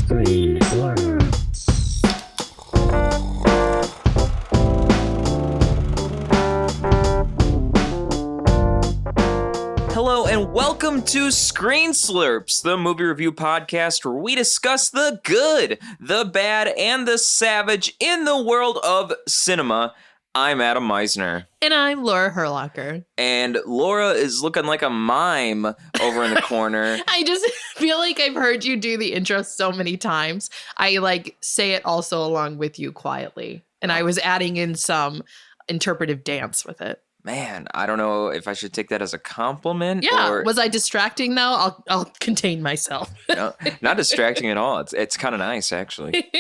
Screen Slurps. Hello and welcome to Screen Slurps, the movie review podcast where we discuss the good, the bad, and the savage in the world of cinema. I'm Adam Meisner. And I'm Laura Herlocker. And Laura is looking like a mime over in the corner. I just feel like I've heard you do the intro so many times. I say it also along with you quietly. And I was adding in some interpretive dance with it. Man, I don't know if I should take that as a compliment. Yeah. Or... Was I distracting though? I'll contain myself. No, not distracting at all. It's kind of nice, actually.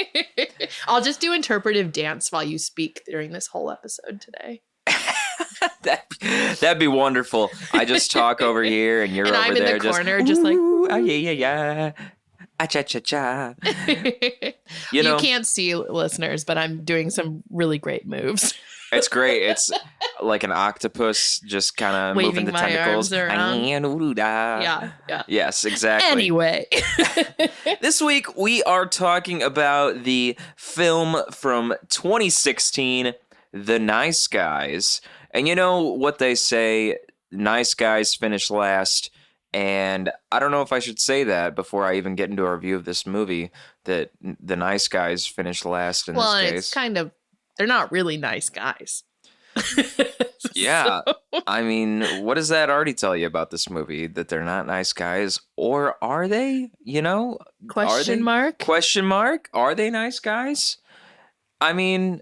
I'll just do interpretive dance while you speak during this whole episode today. That'd be wonderful. I just talk over here and you're and over I'm there in the corner just like, ooh, ah, yeah. Ah, cha. You can't see listeners, but I'm doing some really great moves. It's great. It's like an octopus just kind of moving the my tentacles. arms around. Yeah. Yes, exactly. Anyway. This week we are talking about the film from 2016, The Nice Guys. And you know what they say, nice guys finish last. And I don't know if I should say that before I even get into a review of this movie, that the nice guys finish last in this case. Well, it's kind of... They're not really nice guys. Yeah. I mean, what does that already tell you about this movie? That they're not nice guys? Or are they? You know? Question mark? Question mark? Are they nice guys? I mean...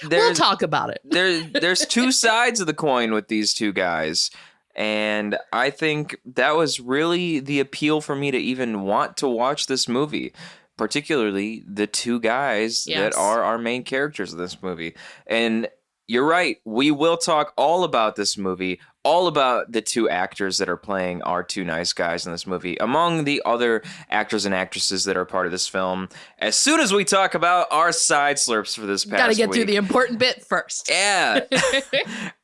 We'll talk about it. There's two sides of the coin with these two guys. And I think that was really the appeal for me to even want to watch this movie. Particularly the two guys that are our main characters of this movie. And you're right. We will talk all about this movie, all about the two actors that are playing our two nice guys in this movie, among the other actors and actresses that are part of this film, as soon as we talk about our side slurps for this past week. Gotta get through the important bit first. Yeah.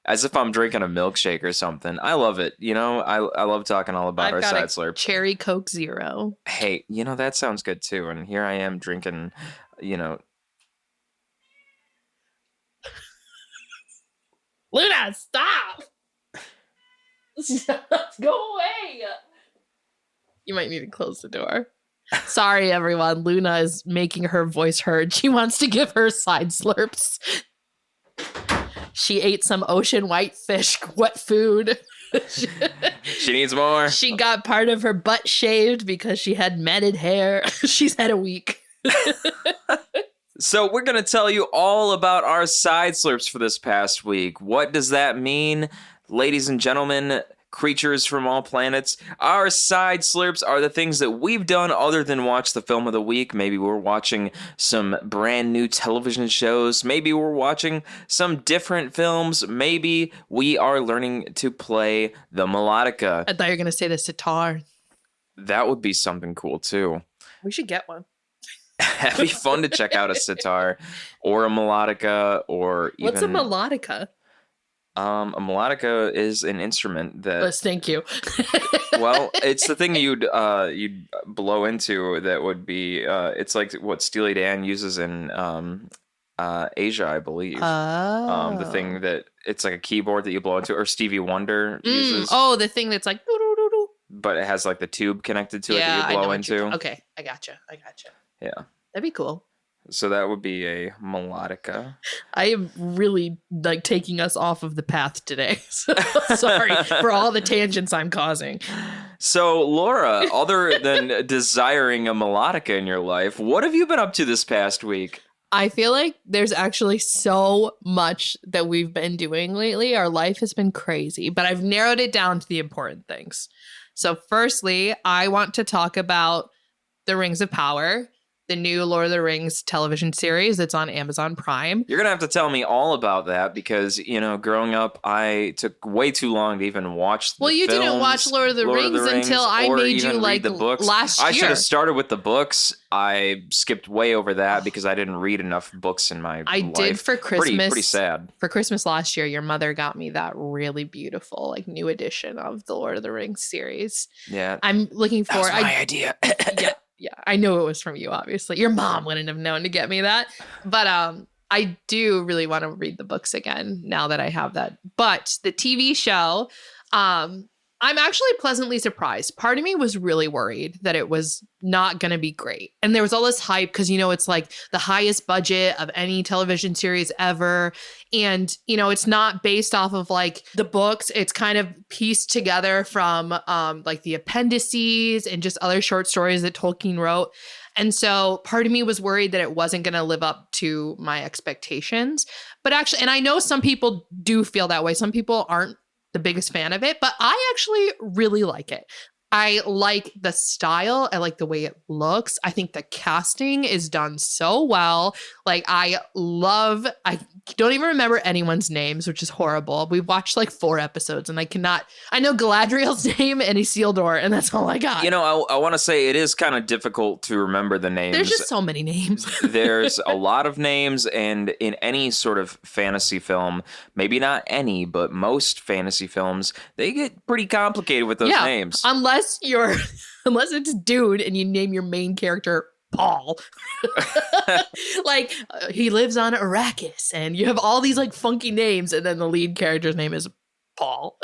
As if I'm drinking a milkshake or something. I love it. You know, I love talking all about our side slurps. Cherry Coke Zero. Hey, you know, that sounds good too. And here I am drinking, you know. Luna, stop! Go away! You might need to close the door. Sorry, everyone. Luna is making her voice heard. She wants to give her side slurps. She ate some ocean whitefish wet food. She needs more. She got part of her butt shaved because she had matted hair. She's had a week. So we're going to tell you all about our side slurps for this past week. What does that mean? Ladies and gentlemen, creatures from all planets, our side slurps are the things that we've done other than watch the film of the week. Maybe we're watching some brand new television shows. Maybe we're watching some different films. Maybe we are learning to play the melodica. I thought you were going to say the sitar. That would be something cool too. We should get one. That'd be fun to check out a sitar or a melodica or even... What's a melodica? A melodica is an instrument that... Yes, thank you. Well, it's the thing you'd blow into that would be... it's like what Steely Dan uses in Asia, I believe. Oh. The thing that... It's like a keyboard that you blow into, or Stevie Wonder uses. Oh, the thing that's like... doo-doo-doo-doo. But it has like the tube connected to it that you blow into. Okay, I gotcha. Yeah. That'd be cool. So that would be a melodica. I am really taking us off of the path today. So sorry for all the tangents I'm causing. So Laura, other than desiring a melodica in your life, what have you been up to this past week? I feel like there's actually so much that we've been doing lately. Our life has been crazy, but I've narrowed it down to the important things. So firstly, I want to talk about The Rings of Power, the new Lord of the Rings television series that's on Amazon Prime. You're going to have to tell me all about that because, you know, growing up, I took way too long to even watch the Well, you films, didn't watch Lord of the Rings until I made you the books. Last year. I should have started with the books. I skipped way over that because I didn't read enough books in my life. I did for Christmas. Pretty sad. For Christmas last year, your mother got me that really beautiful, new edition of the Lord of the Rings series. Yeah. I'm looking for... That was my idea. Yeah, I know it was from you, obviously. Your mom wouldn't have known to get me that. But I do really want to read the books again now that I have that. But the TV show, I'm actually pleasantly surprised. Part of me was really worried that it was not going to be great. And there was all this hype because, you know, it's like the highest budget of any television series ever. And, you know, it's not based off of like the books. It's kind of pieced together from like the appendices and just other short stories that Tolkien wrote. And so part of me was worried that it wasn't going to live up to my expectations. But actually, and I know some people do feel that way. Some people aren't the biggest fan of it, but I actually really like it. I like the style. I like the way it looks. I think the casting is done so well. Like I don't even remember anyone's names, which is horrible. We watched like 4 episodes and I know Galadriel's name and Isildur, and that's all I got. You know, I want to say it is kind of difficult to remember the names. There's just so many names. There's a lot of names, and in any sort of fantasy film, maybe not any, but most fantasy films, they get pretty complicated with those names. Unless it's dude and you name your main character Paul. Like he lives on Arrakis and you have all these like funky names and then the lead character's name is Paul.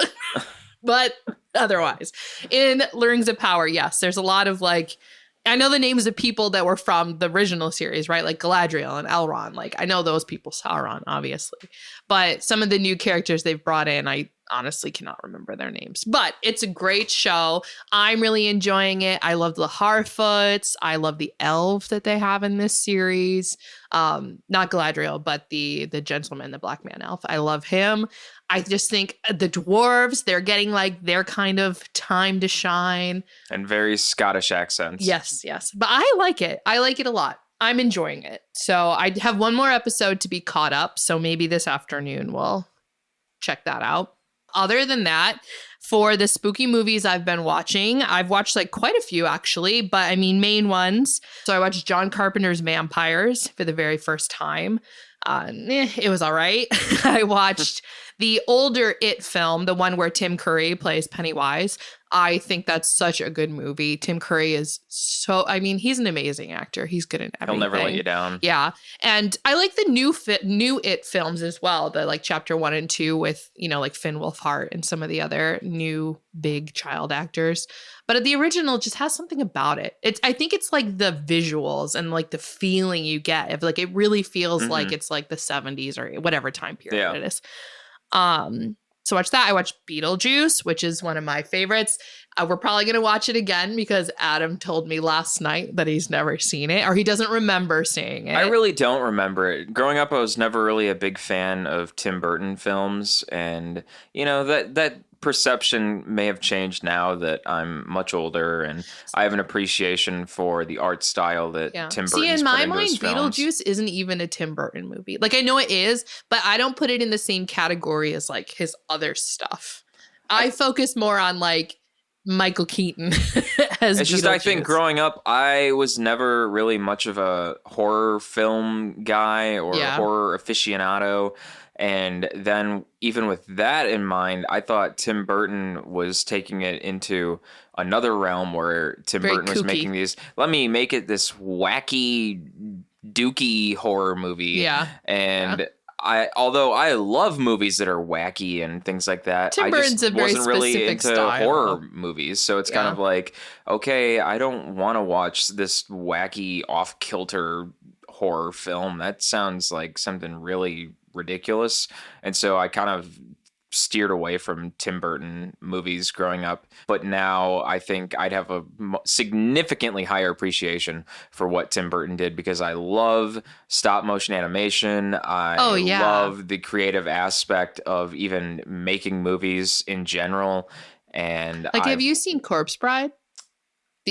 But otherwise, in Rings of Power, yes, there's a lot of like, I know the names of people that were from the original series, right? Like Galadriel and Elrond. Like I know those people, Sauron, obviously. But some of the new characters they've brought in, I honestly cannot remember their names. But it's a great show. I'm really enjoying it. I love the Harfoots. I love the elf that they have in this series. Not Galadriel, but the gentleman, the black man elf. I love him. I just think the dwarves, they're getting like their kind of time to shine. And very Scottish accents. Yes. But I like it. I like it a lot. I'm enjoying it. So I have one more episode to be caught up. So maybe this afternoon we'll check that out. Other than that, for the spooky movies I've been watching, I've watched like quite a few actually, but I mean main ones. So I watched John Carpenter's Vampires for the very first time. It was all right. I watched the older It film, the one where Tim Curry plays Pennywise. I think that's such a good movie. Tim Curry is he's an amazing actor. He's good in everything. He'll never let you down. Yeah. And I like the new It films as well. The like chapter 1 and 2 with, you know, like Finn Wolfhard and some of the other new big child actors. But the original just has something about it. I think it's like the visuals and like the feeling you get. If like it really feels like it's like the 70s or whatever time period it is. So watch that. I watched Beetlejuice, which is one of my favorites. We're probably going to watch it again because Adam told me last night that he's never seen it or he doesn't remember seeing it. I really don't remember it. Growing up, I was never really a big fan of Tim Burton films. And, you know, that perception may have changed now that I'm much older and I have an appreciation for the art style that Tim Burton's put into his films. See, in my mind, Beetlejuice isn't even a Tim Burton movie. Like, I know it is, but I don't put it in the same category as, like, his other stuff. I focus more on, like, Michael Keaton as It's just, I think growing up, I was never really much of a horror film guy or horror aficionado. And then even with that in mind, I thought Tim Burton was taking it into another realm where Tim Burton was making these, let me make it this wacky, dooky horror movie. Yeah. And although I love movies that are wacky and things like that, Tim Burton's a very wasn't really into style. horror movies. So it's kind of like, okay, I don't want to watch this wacky off-kilter horror film. That sounds like something really ridiculous. And so I kind of steered away from Tim Burton movies growing up. But now I think I'd have a significantly higher appreciation for what Tim Burton did because I love stop motion animation. I love the creative aspect of even making movies in general. And like, have you seen Corpse Bride?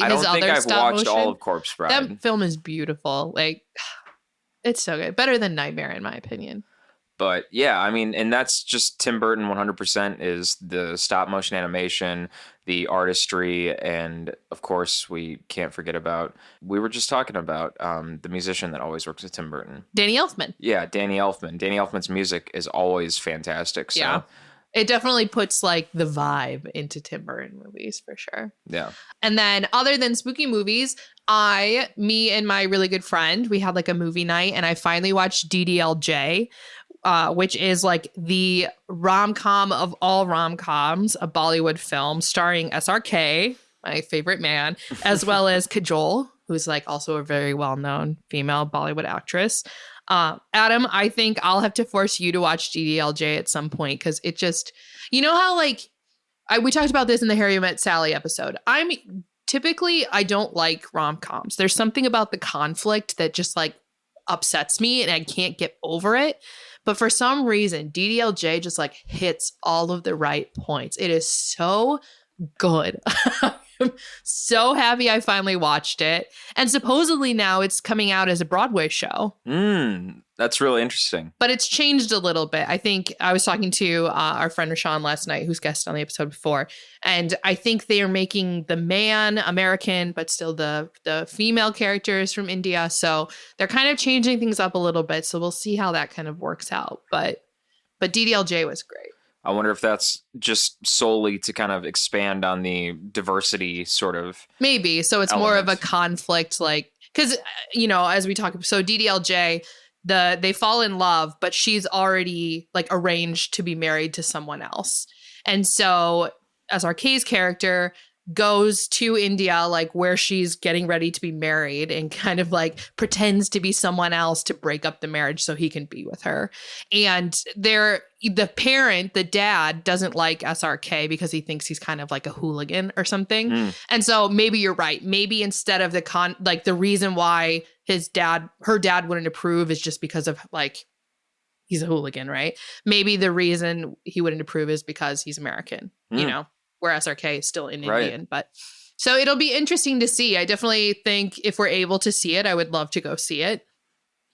I don't think I've watched all of Corpse Bride. That film is beautiful. Like, it's so good. Better than Nightmare, in my opinion. But yeah, I mean, and that's just Tim Burton 100% is the stop motion animation, the artistry, and of course we can't forget about, we were just talking about the musician that always works with Tim Burton. Danny Elfman. Yeah, Danny Elfman. Danny Elfman's music is always fantastic. So It definitely puts like the vibe into Tim Burton movies for sure. Yeah. And then other than spooky movies, me and my really good friend, we had like a movie night and I finally watched DDLJ, which is like the rom-com of all rom-coms, a Bollywood film starring SRK, my favorite man, as well as Kajol, who's like also a very well-known female Bollywood actress. Adam, I think I'll have to force you to watch DDLJ at some point because it just, you know how like we talked about this in the Harry Met Sally episode. I don't like rom-coms. There's something about the conflict that just like upsets me and I can't get over it. But for some reason, DDLJ just like hits all of the right points. It is so good. I'm so happy I finally watched it. And supposedly now it's coming out as a Broadway show. That's really interesting. But it's changed a little bit. I think I was talking to our friend Rashawn last night, who's guested on the episode before. And I think they are making the man American, but still the female characters from India. So they're kind of changing things up a little bit. So we'll see how that kind of works out. But DDLJ was great. I wonder if that's just solely to kind of expand on the diversity sort of. Maybe. So it's more of a conflict, like, because, as we talk, so DDLJ, they fall in love, but she's already like arranged to be married to someone else. And so SRK's character goes to India, like where she's getting ready to be married and kind of like pretends to be someone else to break up the marriage so he can be with her. And the dad doesn't like SRK because he thinks he's kind of like a hooligan or something. And so maybe you're right. Maybe instead of the reason why her dad wouldn't approve is just because of like, he's a hooligan, right? Maybe the reason he wouldn't approve is because he's American, where SRK is still in Indian. But so it'll be interesting to see. I definitely think if we're able to see it, I would love to go see it.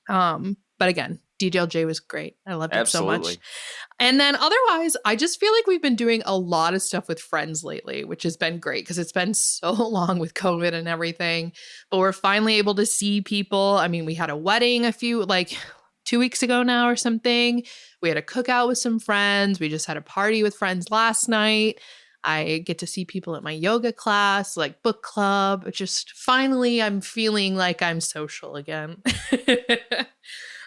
But again, DDLJ was great. I loved it so much. And then otherwise, I just feel like we've been doing a lot of stuff with friends lately, which has been great because it's been so long with COVID and everything. But we're finally able to see people. I mean, we had a wedding 2 weeks ago now or something. We had a cookout with some friends. We just had a party with friends last night. I get to see people at my yoga class, like book club. Just finally, I'm feeling like I'm social again.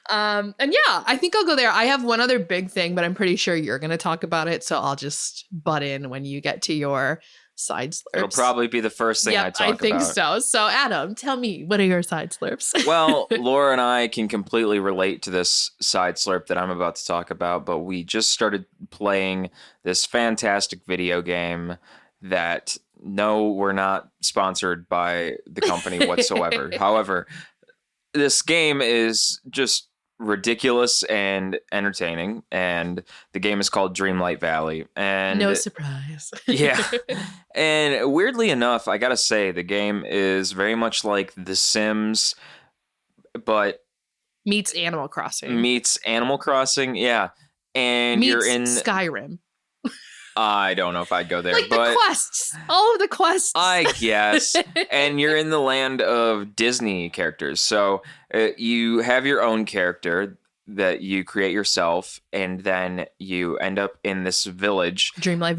And yeah, I think I'll go there. I have one other big thing, but I'm pretty sure you're going to talk about it. So I'll just butt in when you get to your side slurps. It'll probably be the first thing I talk about. I think so. So Adam, tell me, what are your side slurps? Well, Laura and I can completely relate to this side slurp that I'm about to talk about, but we just started playing this fantastic video game that, no, we're not sponsored by the company whatsoever. However, this game is just ridiculous and entertaining, and the game is called Dreamlight Valley. And no surprise. Yeah. And weirdly enough, I gotta say, the game is very much like The Sims, but meets Animal Crossing. Yeah. And meets you're in Skyrim. I don't know if I'd go there, like but the quests, all of the quests, I guess. And you're in the land of Disney characters. So you have your own character that you create yourself, and then you end up in this village, Dreamlight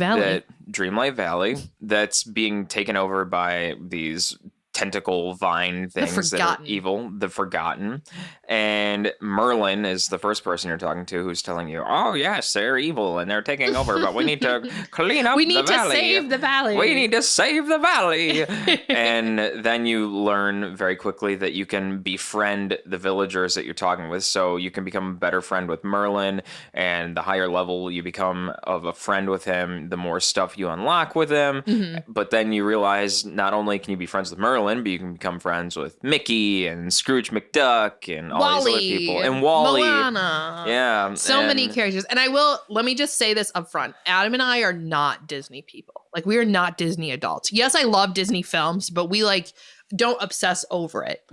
Valley, that's being taken over by these tentacle vine things that are evil, the Forgotten. And Merlin is the first person you're talking to, who's telling you, oh yes, they're evil and they're taking over, but we need to clean up the valley. We need to save the valley. We need to save the valley. And then you learn very quickly that you can befriend the villagers that you're talking with, so you can become a better friend with Merlin, and the higher level you become of a friend with him, the more stuff you unlock with him. But then you realize not only can you be friends with Merlin, but you can become friends with Mickey and Scrooge McDuck and all these other people. And Wally. Moana. Yeah. So many characters. And let me just say this up front. Adam and I are not Disney people. Like, we are not Disney adults. Yes, I love Disney films, but we don't obsess over it,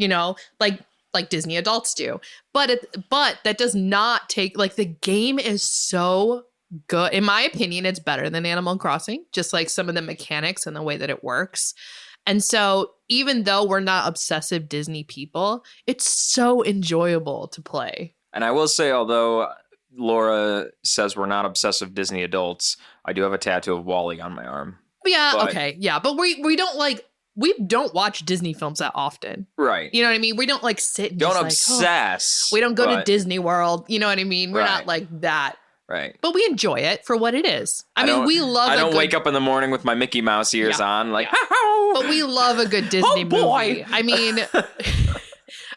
like Disney adults do. But that does not take, the game is so good. In my opinion, it's better than Animal Crossing, just like some of the mechanics and the way that it works. And so even though we're not obsessive Disney people, it's so enjoyable to play. And I will say, although Laura says we're not obsessive Disney adults, I do have a tattoo of Wally on my arm. Yeah, But- okay. Yeah, but we don't watch Disney films that often. Right. You know what I mean? We don't like sit and Don't just obsess. we don't go to but- Disney World. You know what I mean? We're not Right. like that. Right. But we enjoy it for what it is. I mean, don't- we love I don't a good, wake up in the morning with my Mickey Mouse ears Yeah, on, like, yeah. but we love a good Disney boy. movie.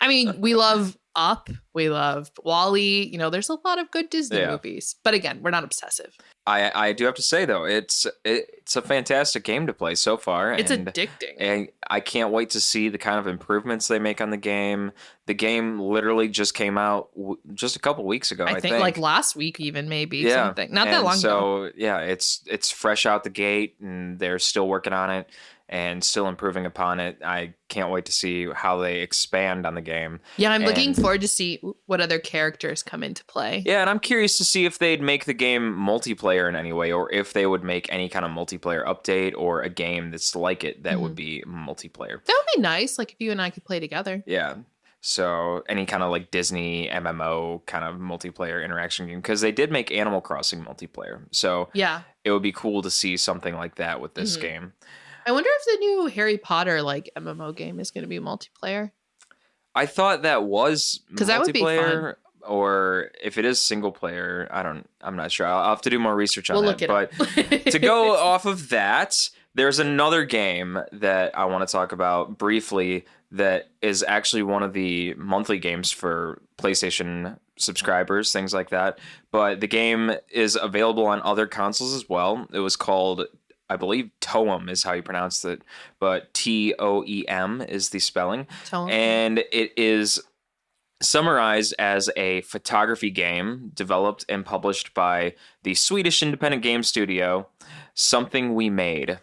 I mean, we love Up. We love Wall-E. You know, there's a lot of good Disney Yeah. movies. But again, we're not obsessive. I do have to say though, it's a fantastic game to play so far. It's and addicting. And I can't wait to see the kind of improvements they make on the game. The game literally just came out just a couple weeks ago. I think like last week, even maybe something. Not that And long ago. So yeah, it's fresh out the gate, and they're still working on it and still improving upon it. I can't wait to see how they expand on the game. Yeah, I'm looking and- forward to see what other characters come into play. Yeah, and I'm curious to see if they'd make the game multiplayer in any way, or if they would make any kind of multiplayer update or a game that's like it that would be multiplayer. That would be nice. Like if you and I could play together. Yeah. So any kind of like Disney MMO kind of multiplayer interaction game, because they did make Animal Crossing multiplayer. So Yeah. it would be cool to see something like that with this Mhm. game. I wonder if the new Harry Potter like MMO game is going to be multiplayer. I thought that was 'Cause that would be multiplayer, or if it is single player, I'm not sure. I'll have to do more research on We'll that. look it But up. to go off of that, there's another game that I want to talk about briefly that is actually one of the monthly games for PlayStation subscribers, things like that. But the game is available on other consoles as well. It was called, I believe, Toem is how you pronounce it, but Toem is the spelling. And it is summarized as a photography game developed and published by the Swedish independent game studio Something We Made.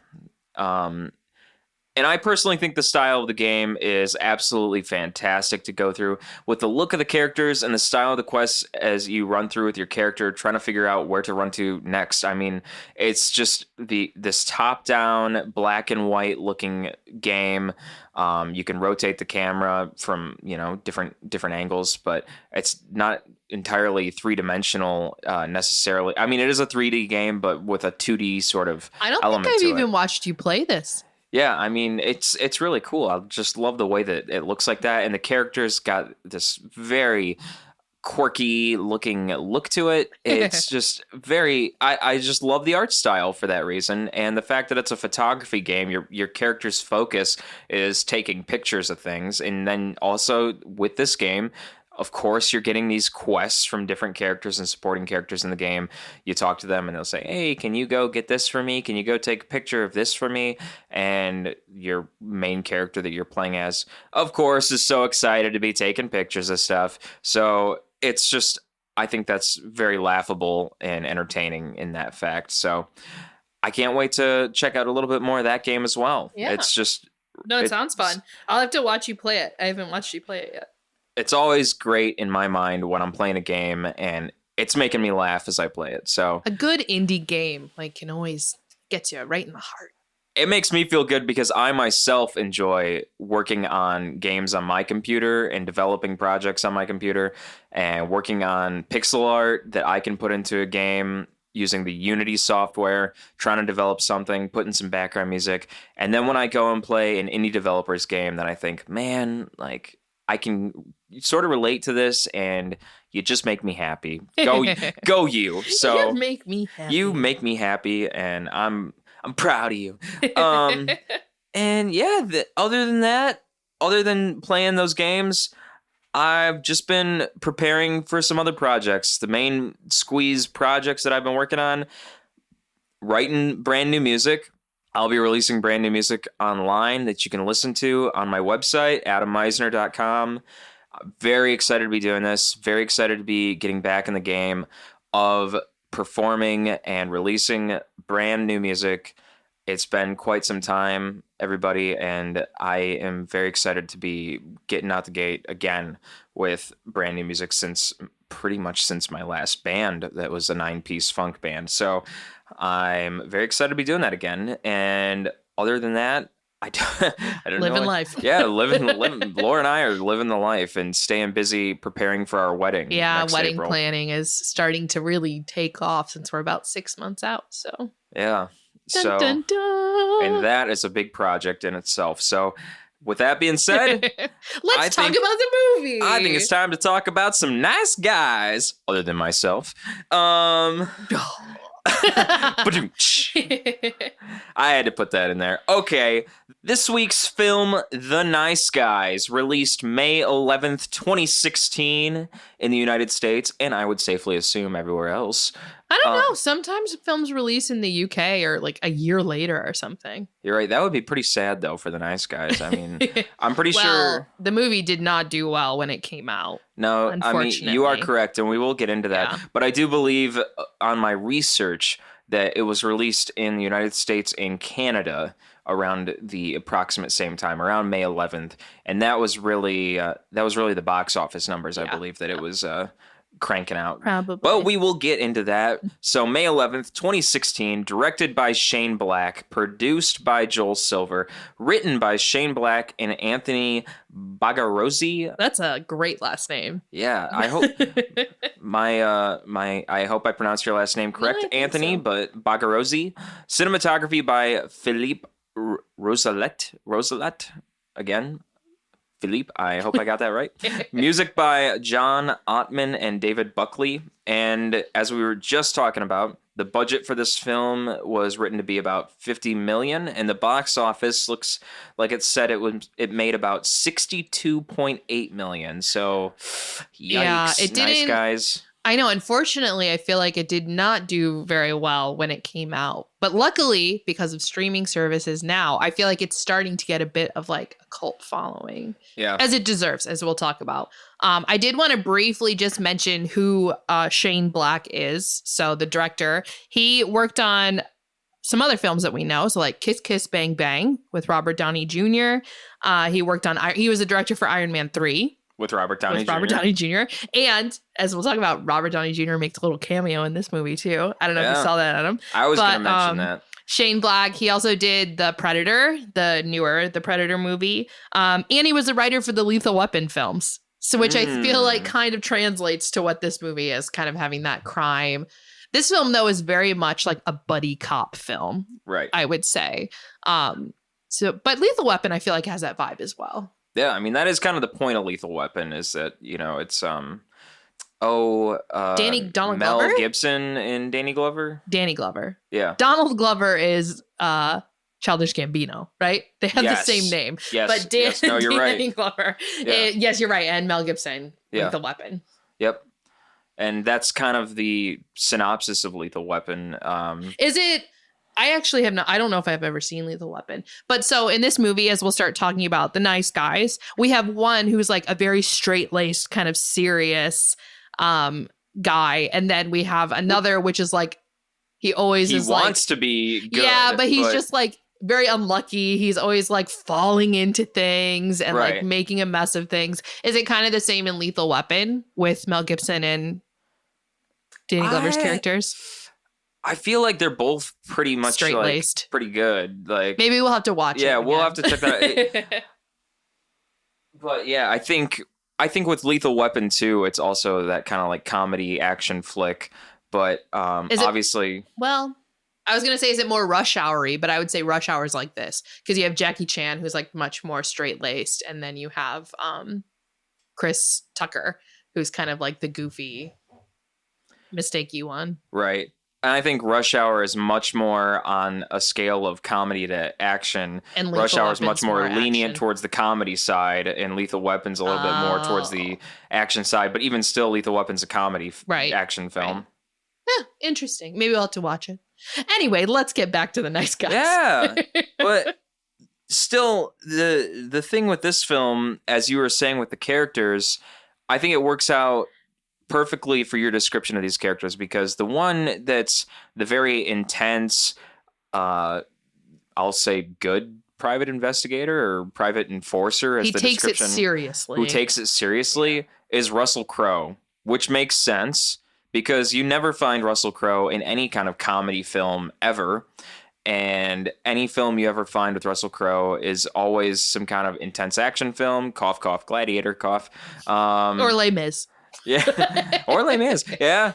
And I personally think the style of the game is absolutely fantastic to go through, with the look of the characters and the style of the quests as you run through with your character, trying to figure out where to run to next. I mean, it's just this top-down, black and white looking game. You can rotate the camera from different angles, but it's not entirely three-dimensional necessarily. I mean, it is a 3D game, but with a 2D sort of I don't element think I've to even it. watched you play this. Yeah, I mean, it's really cool. I just love the way that it looks like that, and the characters got this very quirky looking look to it. It's just very I just love the art style for that reason, and the fact that it's a photography game. Your character's focus is taking pictures of things, and then also with this game, of course, you're getting these quests from different characters and supporting characters in the game. You talk to them and they'll say, hey, can you go get this for me? Can you go take a picture of this for me? And your main character that you're playing as, of course, is so excited to be taking pictures of stuff. So it's just, I think that's very laughable and entertaining in that fact. So I can't wait to check out a little bit more of that game as well. Yeah. It's just... No, it sounds fun. I'll have to watch you play it. I haven't watched you play it yet. It's always great in my mind when I'm playing a game and it's making me laugh as I play it. So A good indie game can always get you right in the heart. it makes me feel good because I myself enjoy working on games on my computer and developing projects on my computer and working on pixel art that I can put into a game using the Unity software, trying to develop something, putting some background music. And then when I go and play an indie developer's game, then I think, man, like I can sort of relate to this and you just make me happy. Go you. So You make me happy. you make me happy and I'm proud of you. And yeah, other than playing those games, I've just been preparing for some other projects. The main squeeze projects that I've been working on, writing brand new music. I'll be releasing brand new music online that you can listen to on my website, adammeisner.com. I'm very excited to be doing this. Very excited to be getting back in the game of performing and releasing brand new music. It's been quite some time, everybody, and I am very excited to be getting out the gate again with brand new music pretty much since my last band that was a 9-piece funk band. So I'm very excited to be doing that again. And other than that, I don't Living know. life. Yeah, living. Laura and I are living the life and staying busy preparing for our wedding. Yeah, next wedding April. planning is starting to really take off since we're about 6 months out. So, Yeah. dun, So, dun, dun. and that is a big project in itself. So, with that being said, Let's talk about the movie. I think it's time to talk about some nice guys, other than myself. I had to put that in there. Okay, this week's film, The Nice Guys, released May 11th, 2016 in the United States, and I would safely assume everywhere else. I don't know. Sometimes films release in the UK or like a year later or something. You're right. That would be pretty sad, though, for The Nice Guys. I mean, I'm pretty sure... the movie did not do well when it came out. No, I mean, you are correct, and we will get into that. Yeah. But I do believe on my research that it was released in the United States and Canada around the approximate same time, around May 11th, and that was really the box office numbers. I believe that it was cranking out. Probably. But we will get into that. So May 11th, 2016, directed by Shane Black, produced by Joel Silver, written by Shane Black and Anthony Bagarozzi. That's a great last name. Yeah, I hope I hope I pronounced your last name correct, Yeah, I think Anthony, so. but Bagarozzi. Cinematography by Philippe Rosalet. Again, Philippe, I hope I got that right. Music by John Ottman and David Buckley. And as we were just talking about, the budget for this film was written to be about $50 million, and the box office looks like it said it made about $62.8 million. So, yikes! Yeah, it Nice didn't- Guys. I know. Unfortunately, I feel like it did not do very well when it came out. But luckily, because of streaming services now, I feel like it's starting to get a bit of like a cult following. Yeah. As it deserves, as we'll talk about. I did want to briefly just mention who Shane Black is. So the director, he worked on some other films that we know. So like Kiss Kiss Bang Bang with Robert Downey Jr. He was a director for Iron Man 3. With Robert Downey Jr. Robert Downey Jr. And as we'll talk about, Robert Downey Jr. makes a little cameo in this movie too. I don't know if you saw that, Adam. I was going to But, mention that. Shane Black, he also did The Predator, the Predator movie. And he was a writer for the Lethal Weapon films. So which I feel like kind of translates to what this movie is, kind of having that crime. This film, though, is very much like a buddy cop film, Right. I would say. But Lethal Weapon, I feel like has that vibe as well. Yeah, I mean, that is kind of the point of Lethal Weapon, is that, you know, it's Donald Mel Glover? Gibson and Danny Glover. Danny Glover. Yeah. Donald Glover is Childish Gambino, right? They have Yes. the same name. Yes. But yes. No, you're Danny right. Glover. Yeah. Yes, you're right. And Mel Gibson, Yeah. Lethal Weapon. Yep. And that's kind of the synopsis of Lethal Weapon. Is it? I actually have not. I don't know if I've ever seen Lethal Weapon. But so in this movie, as we'll start talking about the nice guys, we have one who's like a very straight laced, kind of serious guy, and then we have another which is like he always he is wants to be good. yeah, but he's just like very unlucky. He's always like falling into things and like Right. making a mess of things. Is it kind of the same in Lethal Weapon with Mel Gibson and Danny Glover's characters? I feel like they're both pretty much like, Straight-laced. pretty good. Like, Maybe we'll have to watch it. yeah, we'll again. have to check that out. But yeah, I think with Lethal Weapon 2, it's also that kind of like comedy action flick. But Is it- obviously, Well, I was gonna say, is it more Rush Hour-y? But I would say Rush Hour is like this because you have Jackie Chan, who's like much more straight laced, and then you have Chris Tucker, who's kind of like the goofy, mistakey one. right. And I think Rush Hour is much more on a scale of comedy to action. And Rush Lethal Hour is much Weapon's more lenient action. towards the comedy side, and Lethal Weapon's a little bit more towards the action side. But even still, Lethal Weapon's a comedy Right. action film. Interesting. Maybe we'll have to watch it. Anyway, let's get back to the nice guys. Yeah, but still, the thing with this film, as you were saying with the characters, I think it works out perfectly for your description of these characters, because the one that's the very intense, I'll say good private investigator or private enforcer, as He the takes it description, seriously. who takes it seriously, is Russell Crowe, which makes sense because you never find Russell Crowe in any kind of comedy film ever. And any film you ever find with Russell Crowe is always some kind of intense action film. Cough, cough, gladiator, cough. Or Les Mis. Yeah. Or Les Mis. Yeah.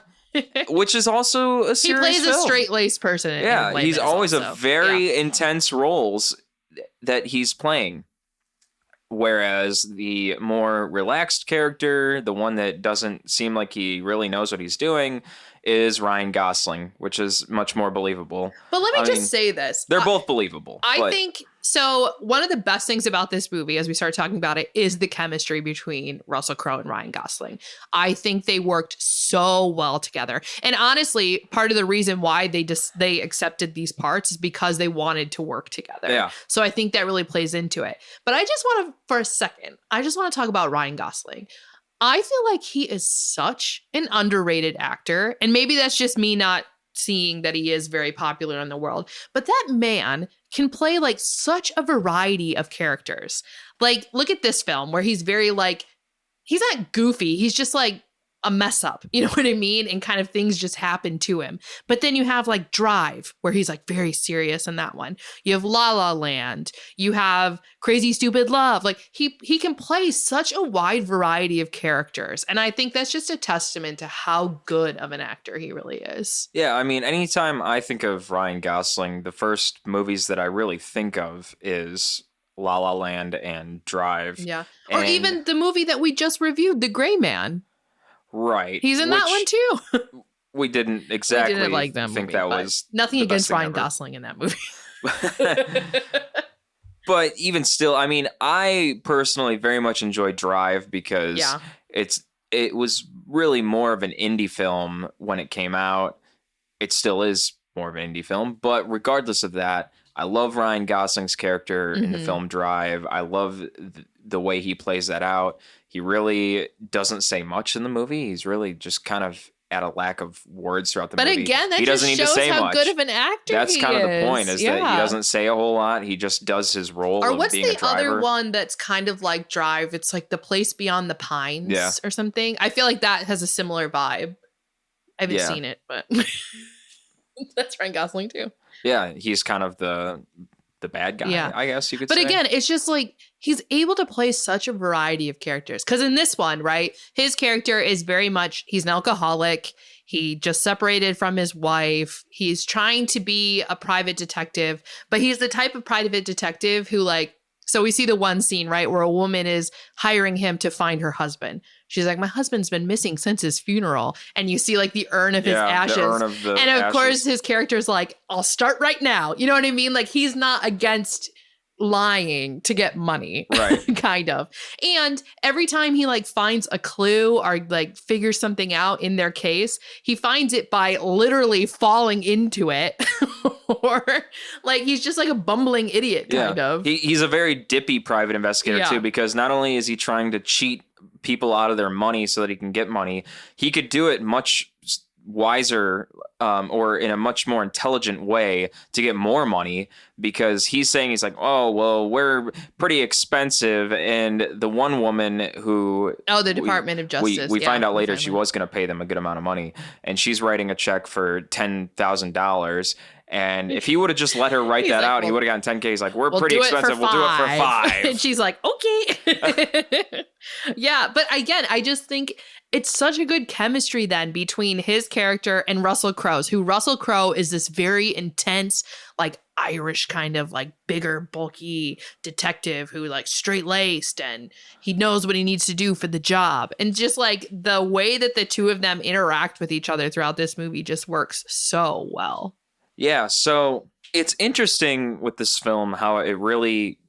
Which is also a He serious plays film. a straight-laced person. Yeah, in Les he's Mis always also. a very intense roles that he's playing. Whereas the more relaxed character, the one that doesn't seem like he really knows what he's doing, is Ryan Gosling, which is much more believable. But let me say this. They're both believable. I think so. One of the best things about this movie, as we start talking about it, is the chemistry between Russell Crowe and Ryan Gosling. I think they worked so well together. And honestly, part of the reason why they accepted these parts is because they wanted to work together. Yeah. So I think that really plays into it. But I just want to, for a second, to talk about Ryan Gosling. I feel like he is such an underrated actor. And maybe that's just me not seeing that he is very popular in the world. But that man can play like such a variety of characters. Like, look at this film where he's very like, he's not goofy. He's just like a mess up. You know what I mean? And kind of things just happen to him. But then you have like Drive, where he's like very serious in that one. You have La La Land. You have Crazy Stupid Love. Like he can play such a wide variety of characters. And I think that's just a testament to how good of an actor he really is. Yeah, I mean, anytime I think of Ryan Gosling, the first movies that I really think of is La La Land and Drive. Yeah. Or even the movie that we just reviewed, The Gray Man. Right. He's in that one too. We didn't exactly like that think movie, that was nothing the against best thing Ryan ever. Gosling in that movie. But even still, I mean, I personally very much enjoy Drive because it was really more of an indie film when it came out. It still is more of an indie film, but regardless of that, I love Ryan Gosling's character in the film Drive. I love the way he plays that out. He really doesn't say much in the movie. He's really just kind of at a lack of words throughout the movie. But again, that he just doesn't need to shows say how much. good of an actor That's he kind of the is. point, is that he doesn't say a whole lot. He just does his role Or of what's being a the driver. other one that's kind of like Drive? It's like The Place Beyond the Pines or something. I feel like that has a similar vibe. I haven't seen it, but that's Ryan Gosling too. Yeah, he's kind of the bad guy, I guess you could say. But again, it's just like he's able to play such a variety of characters. Because in this one, right, his character is very much, he's an alcoholic. He just separated from his wife. He's trying to be a private detective, but he's the type of private detective who like, so we see the one scene, right, where a woman is hiring him to find her husband. She's like, my husband's been missing since his funeral. And you see like the urn of his ashes. The urn of the and of ashes. course, his character's like, I'll start right now. You know what I mean? Like he's not against lying to get money, right? Kind of. And every time he like finds a clue or like figures something out in their case, he finds it by literally falling into it. Or like he's just like a bumbling idiot kind of. He's a very dippy private investigator too, because not only is he trying to cheat people out of their money so that he can get money, he could do it much wiser or in a much more intelligent way to get more money, because he's like, oh, well, we're pretty expensive. And the one woman who... Oh, the Department of Justice. We find out later she was going to pay them a good amount of money. And she's writing a check for $10,000. And if he would have just let her write that out, he would have gotten $10K. He's like, we're pretty expensive. We'll do it for $5. And she's like, okay. Yeah. But again, I just think it's such a good chemistry then between his character and Russell Crowe's, who Russell Crowe is this very intense, like Irish kind of like bigger, bulky detective who like straight laced and he knows what he needs to do for the job. And just like the way that the two of them interact with each other throughout this movie just works so well. Yeah, so it's interesting with this film how it really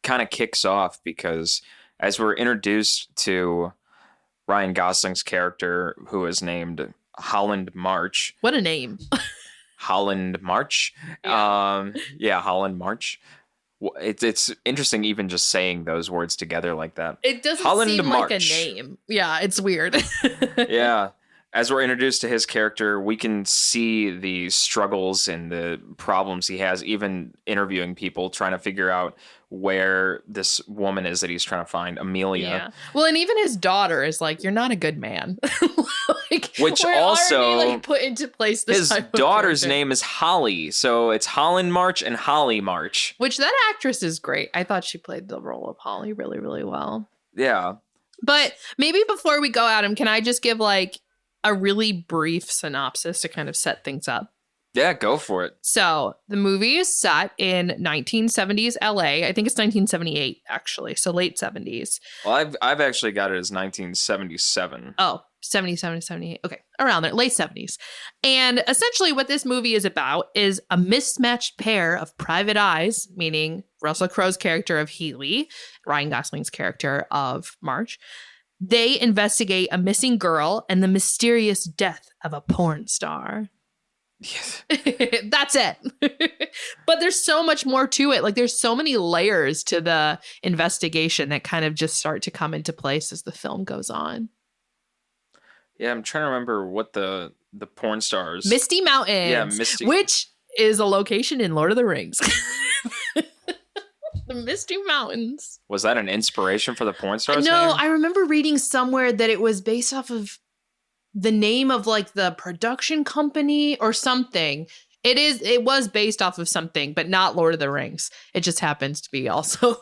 kind of kicks off, because as we're introduced to Ryan Gosling's character, who is named Holland March. What a name. Holland March. Yeah. Holland March. It's interesting even just saying those words together like that. It doesn't Holland seem March. like a name. Yeah, it's weird. Yeah. as we're introduced to his character, we can see the struggles and the problems he has, even interviewing people, trying to figure out where this woman is that he's trying to find, Amelia. Yeah. Well, and even his daughter is like, "You're not a good man." Like, Which we're also, already, like, put into place this his type of daughter's character. name is Holly, so it's Holland March and Holly March. Which that actress is great. I thought she played the role of Holly really, really well. Yeah. But maybe before we go, Adam, can I just give like a really brief synopsis to kind of set things up? Yeah, go for it. So the movie is set in 1970s LA. I think it's 1978, actually. So late 70s. Well, I've actually got it as 1977. Oh, 77, 78. Okay, around there, late 70s. And essentially what this movie is about is a mismatched pair of private eyes, meaning Russell Crowe's character of Healy, Ryan Gosling's character of March. They investigate a missing girl and the mysterious death of a porn star. Yes. That's it. But there's so much more to it. Like there's so many layers to the investigation that kind of just start to come into place as the film goes on. Yeah, I'm trying to remember what the porn stars. Misty Mountains. Yeah, Misty. Which is a location in Lord of the Rings. The Misty Mountains. Was that an inspiration for the porn stars? No, name? I remember reading somewhere that it was based off of the name of like the production company or something. It was based off of something, but not Lord of the Rings. It just happens to be also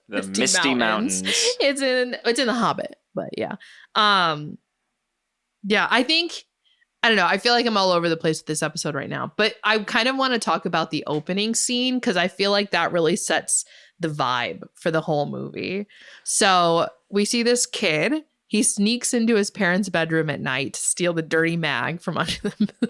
the Misty Mountains. It's in The Hobbit, but yeah. Yeah, I don't know. I feel like I'm all over the place with this episode right now, but I kind of want to talk about the opening scene because I feel like that really sets the vibe for the whole movie. So we see this kid. He sneaks into his parents' bedroom at night to steal the dirty mag from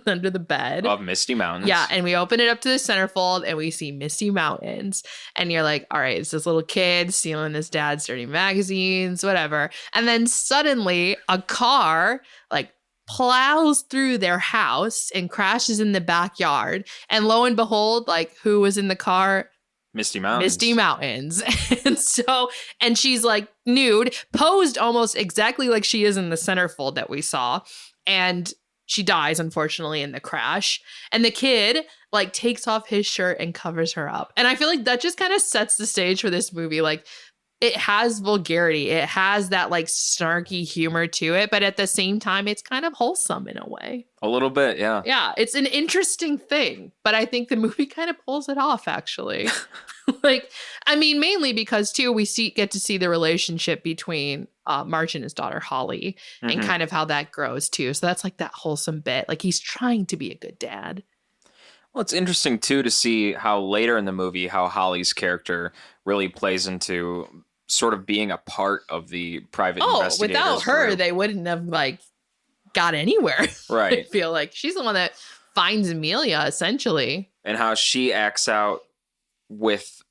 under the bed. Of Misty Mountains. Yeah, and we open it up to the centerfold and we see Misty Mountains. And you're like, all right, it's this little kid stealing his dad's dirty magazines, whatever. And then suddenly a car like plows through their house and crashes in the backyard. And lo and behold, like who was in the car? Misty Mountains. Misty Mountains. And she's like nude, posed almost exactly like she is in the centerfold that we saw. And she dies, unfortunately, in the crash. And the kid like takes off his shirt and covers her up. And I feel like that just kind of sets the stage for this movie. Like it has vulgarity. It has that like snarky humor to it. But at the same time, it's kind of wholesome in a way. A little bit, yeah. Yeah, it's an interesting thing. But I think the movie kind of pulls it off, actually. Like, I mean, mainly because, too, we get to see the relationship between March and his daughter, Holly, and kind of how that grows, too. So that's like that wholesome bit. Like, he's trying to be a good dad. Well, it's interesting, too, to see how later in the movie, how Holly's character really plays into sort of being a part of the private investigators. Without her, group. they wouldn't have, like, got anywhere. Right. I feel like she's the one that finds Amelia, essentially. And how she acts out with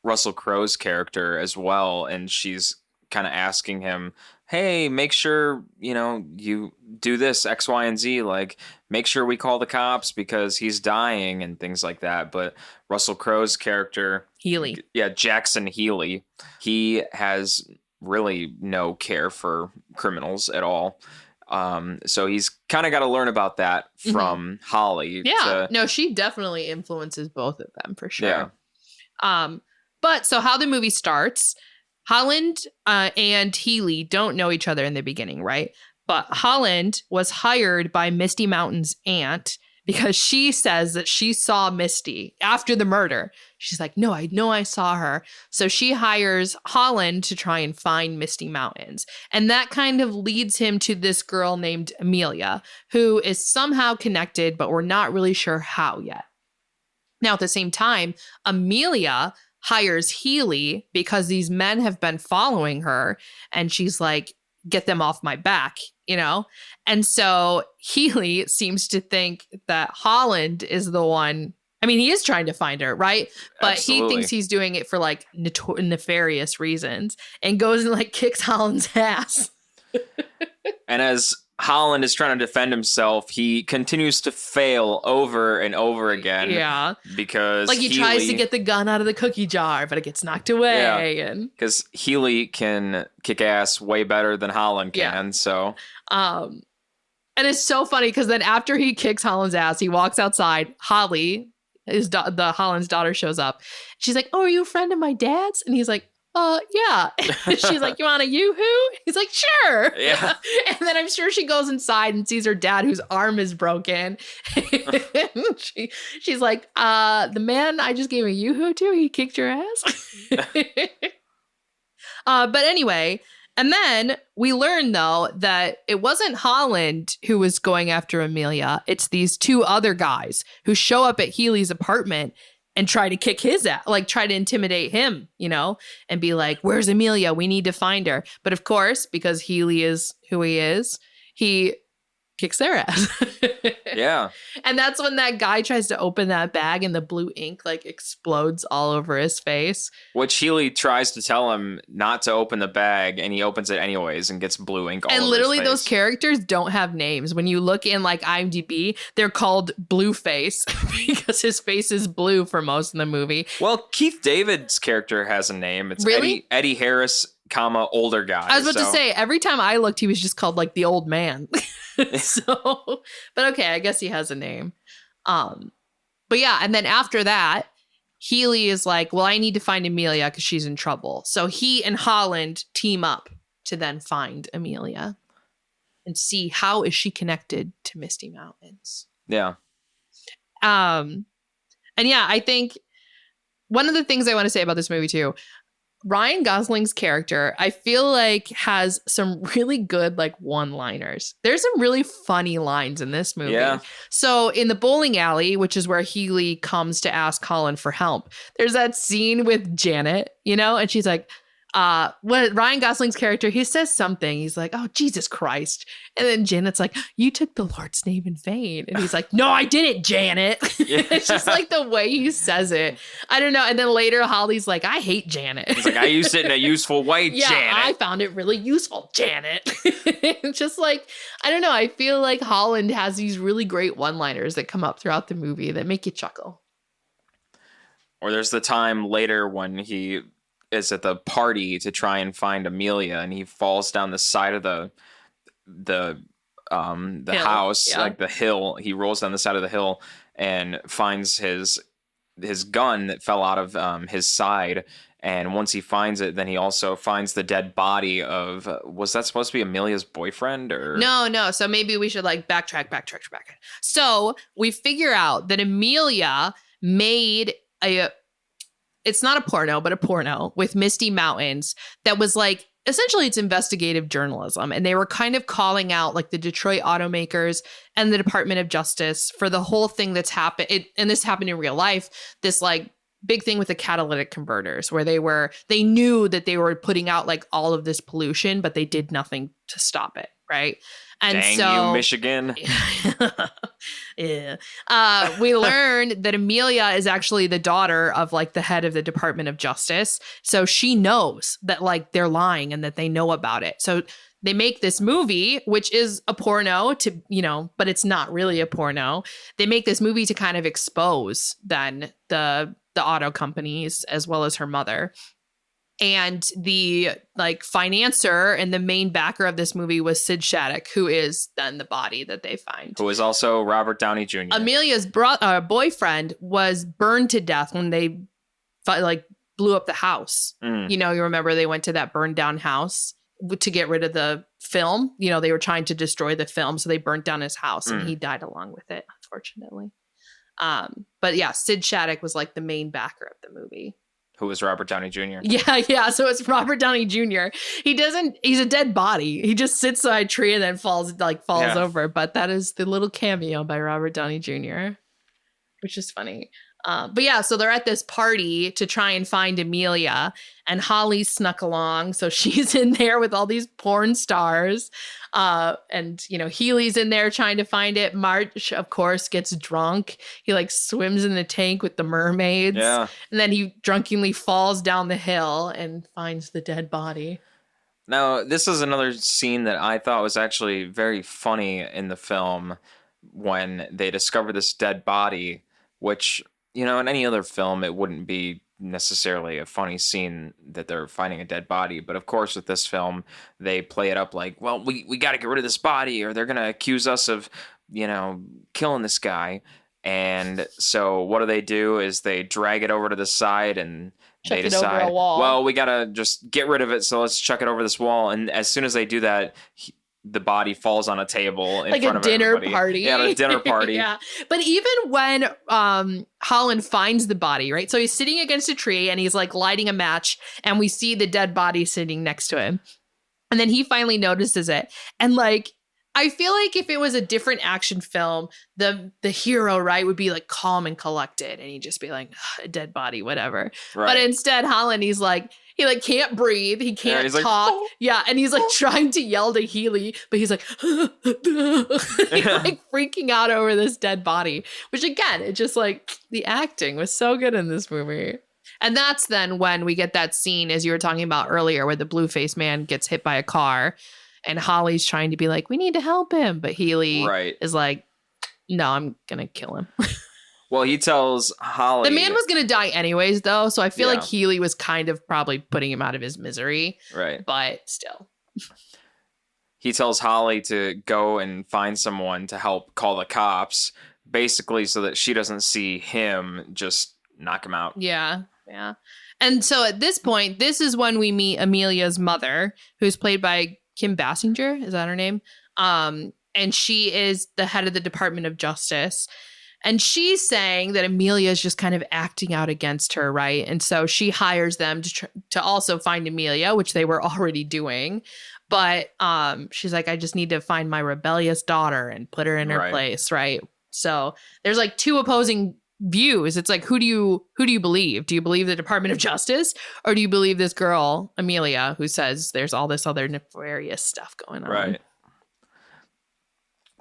Russell Crowe's character as well. And she's kind of asking him, hey, make sure, you do this X, Y, and Z. Like, make sure we call the cops because he's dying and things like that. But Russell Crowe's character, Healy. Yeah, Jackson Healy, he has really no care for criminals at all. So he's kind of got to learn about that from Holly. Yeah. No, she definitely influences both of them for sure. Yeah. But so how the movie starts, Holland and Healy don't know each other in the beginning, right? But Holland was hired by Misty Mountain's aunt because she says that she saw Misty after the murder. She's like, no, I know I saw her. So she hires Holland to try and find Misty Mountains. And that kind of leads him to this girl named Amelia, who is somehow connected, but we're not really sure how yet. Now, at the same time, Amelia hires Healy because these men have been following her. And she's like, get them off my back, And so Healy seems to think that Holland is the one. I mean, he is trying to find her, right? But Absolutely. He thinks he's doing it for like nefarious reasons and goes and like kicks Holland's ass. And as Holland is trying to defend himself, he continues to fail over and over again. Yeah. Because like he tries to get the gun out of the cookie jar, but it gets knocked away. Yeah. And because Healy can kick ass way better than Holland can. Yeah. So and And it's so funny because then after he kicks Holland's ass, he walks outside. Holly, the Holland's daughter, shows up. She's like, "Oh, are you a friend of my dad's?" And he's like, yeah. She's like, "You want a yoo-hoo?" He's like, "Sure." Yeah. And then I'm sure she goes inside and sees her dad whose arm is broken. She's like, "The man I just gave a yoo-hoo to, he kicked your ass?" But anyway, and then we learn, though, that it wasn't Holland who was going after Amelia. It's these two other guys who show up at Healy's apartment and try to kick his ass, like try to intimidate him, and be like, "Where's Amelia? We need to find her." But of course, because Healy is who he is, he kicks their ass. Yeah. And that's when that guy tries to open that bag and the blue ink like explodes all over his face. Which Healy tries to tell him not to open the bag, and he opens it anyways and gets blue ink all over And literally his face. those characters don't have names. When you look in like IMDb, they're called Blueface because his face is blue for most of the movie. Well, Keith David's character has a name. It's Really? Eddie Harris, older guy. I was about to say, every time I looked, he was just called like the old man. So, but okay, I guess he has a name. But yeah, and then after that, Healy is like, "Well, I need to find Amelia because she's in trouble." So he and Holland team up to then find Amelia and see how is she connected to Misty Mountains. Yeah. And yeah, I think one of the things I want to say about this movie too, Ryan Gosling's character, I feel like has some really good like one-liners. There's some really funny lines in this movie. Yeah. So in the bowling alley, which is where Healy comes to ask Holland for help, there's that scene with Janet, and she's like, what Ryan Gosling's character, he says something. He's like, "Oh, Jesus Christ." And then Janet's like, "You took the Lord's name in vain." And he's like, "No, I didn't, Janet." Yeah. It's just like the way he says it. I don't know. And then later Holly's like, "I hate Janet." He's like, "I used it in a useful way, Yeah, Janet." I found it really useful, Janet. It's just like, I don't know. I feel like Holland has these really great one-liners that come up throughout the movie that make you chuckle. Or there's the time later when he is at the party to try and find Amelia, and he falls down the side of the Hill, house, yeah. like the hill. He rolls down the side of the hill and finds his gun that fell out of his side. And once he finds it, then he also finds the dead body of, was that supposed to be Amelia's boyfriend or? No. So maybe we should like backtrack. So we figure out that Amelia made it's not a porno, but a porno with Misty Mountains that was like, essentially it's investigative journalism. And they were kind of calling out like the Detroit automakers and the Department of Justice for the whole thing that's happened. And this happened in real life, this like big thing with the catalytic converters where they knew that they were putting out like all of this pollution, but they did nothing to stop it. Right. And Dang so you, Michigan. Yeah. We learned that Amelia is actually the daughter of like the head of the Department of Justice. So she knows that like they're lying and that they know about it. So they make this movie, which is a porno but it's not really a porno. They make this movie to kind of expose then the auto companies as well as her mother. And the like financier and the main backer of this movie was Sid Shattuck, who is then the body that they find. Who is also Robert Downey Jr. Amelia's boyfriend was burned to death when they blew up the house. Mm. You remember they went to that burned down house to get rid of the film. They were trying to destroy the film, so they burnt down his house and he died along with it, unfortunately. But yeah, Sid Shattuck was like the main backer of the movie. Who was Robert Downey Jr. Yeah. So it's Robert Downey Jr. He's a dead body. He just sits on a tree and then falls over. But that is the little cameo by Robert Downey Jr., which is funny. But yeah, so they're at this party to try and find Amelia, and Holly snuck along. So she's in there with all these porn stars. And Healy's in there trying to find it. March, of course, gets drunk. He like swims in the tank with the mermaids. Yeah. And then he drunkenly falls down the hill and finds the dead body. Now, this is another scene that I thought was actually very funny in the film when they discover this dead body, which, in any other film, it wouldn't be necessarily a funny scene that they're finding a dead body. But of course, with this film, they play it up like, well, we got to get rid of this body or they're going to accuse us of, killing this guy. And so what do? Is they drag it over to the side and Chuck they it over a decide, wall. well, we got to just get rid of it. So let's chuck it over this wall. And as soon as they do that, the body falls on a table in like front a of dinner everybody. party. Yeah, a dinner party. Yeah. But even when Holland finds the body, right? So he's sitting against a tree and he's like lighting a match and we see the dead body sitting next to him. And then he finally notices it. And like, I feel like if it was a different action film, the hero, right, would be like calm and collected and he'd just be like, a dead body, whatever. Right. But instead, Holland, he can't breathe. He can't talk. Like, yeah. And he's like trying to yell to Healy, but he's like, he's like freaking out over this dead body, which again, it just like the acting was so good in this movie. And that's then when we get that scene, as you were talking about earlier, where the blue-faced man gets hit by a car and Holly's trying to be like, we need to help him. But Healy is like, no, I'm going to kill him. Well, he tells Holly. The man was going to die anyways, though. So I feel like Healy was kind of probably putting him out of his misery. Right. But still. He tells Holly to go and find someone to help call the cops, basically so that she doesn't see him just knock him out. Yeah. Yeah. And so at this point, this is when we meet Amelia's mother, who's played by Kim Basinger. Is that her name? And she is the head of the Department of Justice. And she's saying that Amelia is just kind of acting out against her, right? And so she hires them to also find Amelia, which they were already doing. But she's like, I just need to find my rebellious daughter and put her in her place, right? So there's like two opposing views. It's like, who do you believe? Do you believe the Department of Justice, or do you believe this girl Amelia who says there's all this other nefarious stuff going on? Right.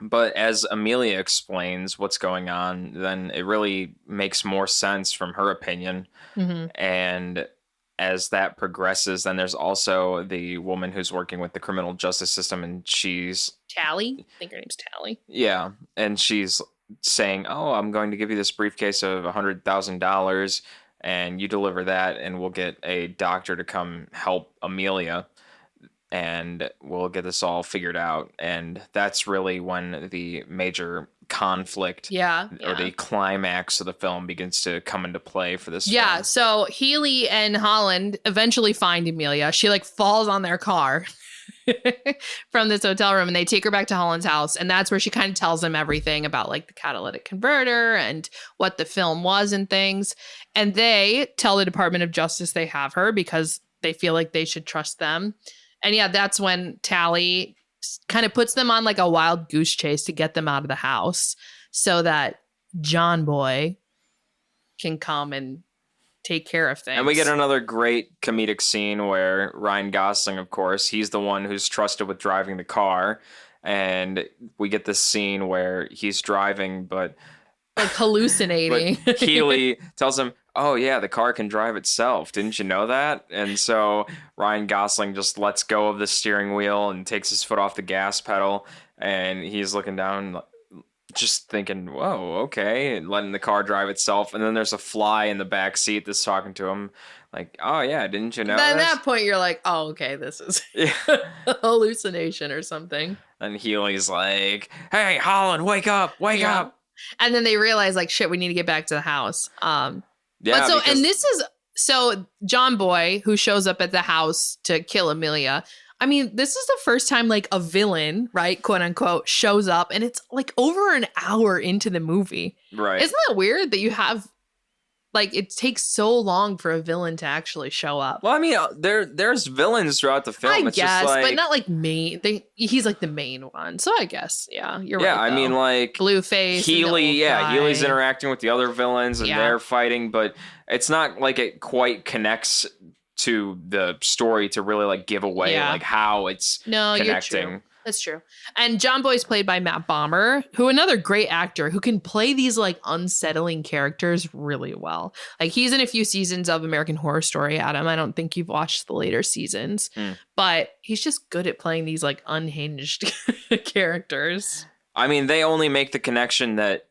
But as Amelia explains what's going on, then it really makes more sense from her opinion. Mm-hmm. And as that progresses, then there's also the woman who's working with the criminal justice system, and she's Tally. I think her name's Tally. Yeah, and she's saying, oh, I'm going to give you this briefcase of $100,000 and you deliver that and we'll get a doctor to come help Amelia and we'll get this all figured out. And that's really when the major conflict or the climax of the film begins to come into play for this film. So Healy and Holland eventually find Amelia. She like falls on their car from this hotel room and they take her back to Holland's house, and that's where she kind of tells them everything about like the catalytic converter and what the film was and things. And they tell the Department of Justice they have her because they feel like they should trust them. And that's when Tally kind of puts them on like a wild goose chase to get them out of the house so that John Boy can come and take care of things. And we get another great comedic scene where Ryan Gosling, of course, he's the one who's trusted with driving the car. And we get this scene where he's driving, but like hallucinating. But Healy tells him, oh yeah, the car can drive itself. Didn't you know that? And so Ryan Gosling just lets go of the steering wheel and takes his foot off the gas pedal. And he's looking down just thinking, whoa, okay, and letting the car drive itself. And then there's a fly in the back seat that's talking to him like, oh yeah, didn't you know at that point you're like, oh, okay, this is a hallucination or something. And Healy's like, hey, Holland, wake up. And then they realize like, shit, we need to get back to the house. And this is John Boy, who shows up at the house to kill Amelia. I mean, this is the first time like a villain, right, quote unquote, shows up, and it's like over an hour into the movie. Right. Isn't that weird that you have like it takes so long for a villain to actually show up? Well, I mean, there's villains throughout the film. I it's guess, just like, but not like main. He's like the main one, so I guess, you're right. Yeah, I mean, like Blueface, Healy, Healy's interacting with the other villains, and they're fighting, but it's not like it quite connects to the story to really like give away like how it's connecting. You're true. That's true. And John Boy's played by Matt Bomer, who another great actor who can play these like unsettling characters really well. Like he's in a few seasons of American Horror Story, Adam. I don't think you've watched the later seasons, but he's just good at playing these like unhinged characters. I mean, they only make the connection that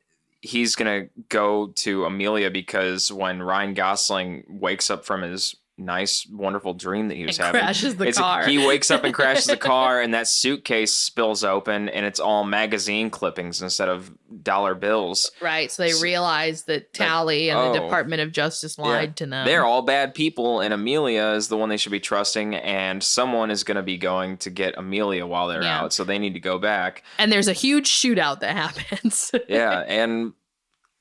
he's gonna go to Amelia because when Ryan Gosling wakes up from his nice, wonderful dream that he was having, crashes the car. he wakes up and crashes the car, and that suitcase spills open, and it's all magazine clippings instead of dollar bills. Right, so they realize that Tally and the Department of Justice lied to them. They're all bad people, and Amelia is the one they should be trusting, and someone is going to be going to get Amelia while they're out, so they need to go back. And there's a huge shootout that happens. Yeah, and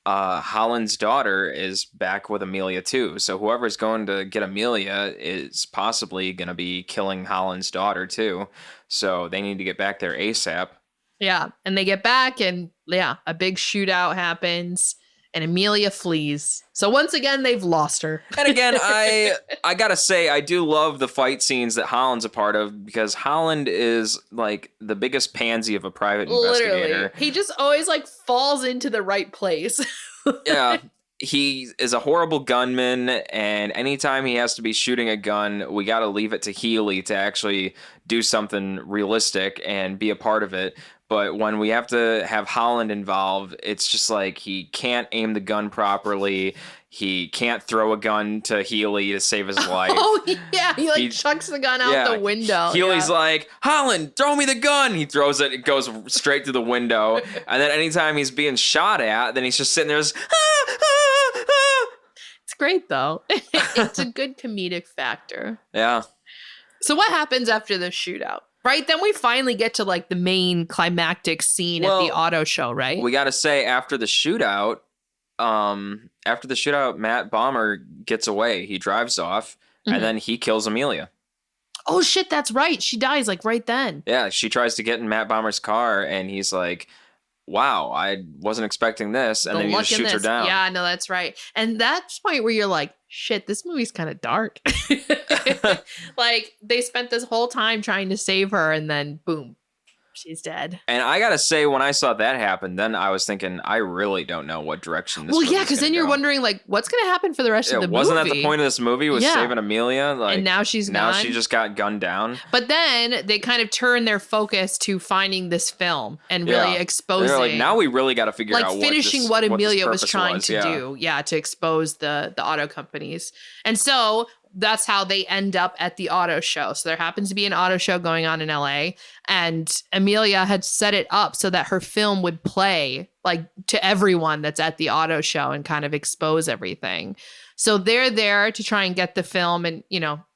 Holland's daughter is back with Amelia too. So whoever's going to get Amelia is possibly going to be killing Holland's daughter too. So they need to get back there ASAP. Yeah, and they get back and a big shootout happens and Amelia flees. So once again, they've lost her. And again, I got to say, I do love the fight scenes that Holland's a part of because Holland is like the biggest pansy of a private investigator. He just always like falls into the right place. Yeah. He is a horrible gunman, and anytime he has to be shooting a gun, we got to leave it to Healy to actually do something realistic and be a part of it. But when we have to have Holland involved, it's just like he can't aim the gun properly. He can't throw a gun to Healy to save his life. Oh, yeah. He chucks the gun out the window. Healy's like, Holland, throw me the gun. He throws it. It goes straight through the window. And then anytime he's being shot at, then he's just sitting there. It's great, though. It's a good comedic factor. Yeah. So what happens after the shootout? Right, then we finally get to like the main climactic scene at the auto show, right? We got to say after the shootout, Matt Bomber gets away. He drives off, and then he kills Amelia. Oh shit, that's right. She dies like right then. Yeah, she tries to get in Matt Bomber's car, and he's like, "Wow, I wasn't expecting this," and then he just shoots her down. Yeah, no, that's right. And that's the point where you're like, shit, this movie's kind of dark. Like, they spent this whole time trying to save her, and then boom, she's dead. And I gotta say, when I saw that happen, then I was thinking, I really don't know what direction this movie's because then you're wondering, like, what's going to happen for the rest of the movie? Wasn't that the point of this movie, was saving Amelia? Like, and now she's gone? Now she just got gunned down. But then they kind of turn their focus to finding this film and really exposing. They're like, now we really got to figure out finishing what Amelia was trying to do. Yeah, to expose the auto companies. And so that's how they end up at the auto show. So there happens to be an auto show going on in LA, and Amelia had set it up so that her film would play like to everyone that's at the auto show and kind of expose everything. So they're there to try and get the film and,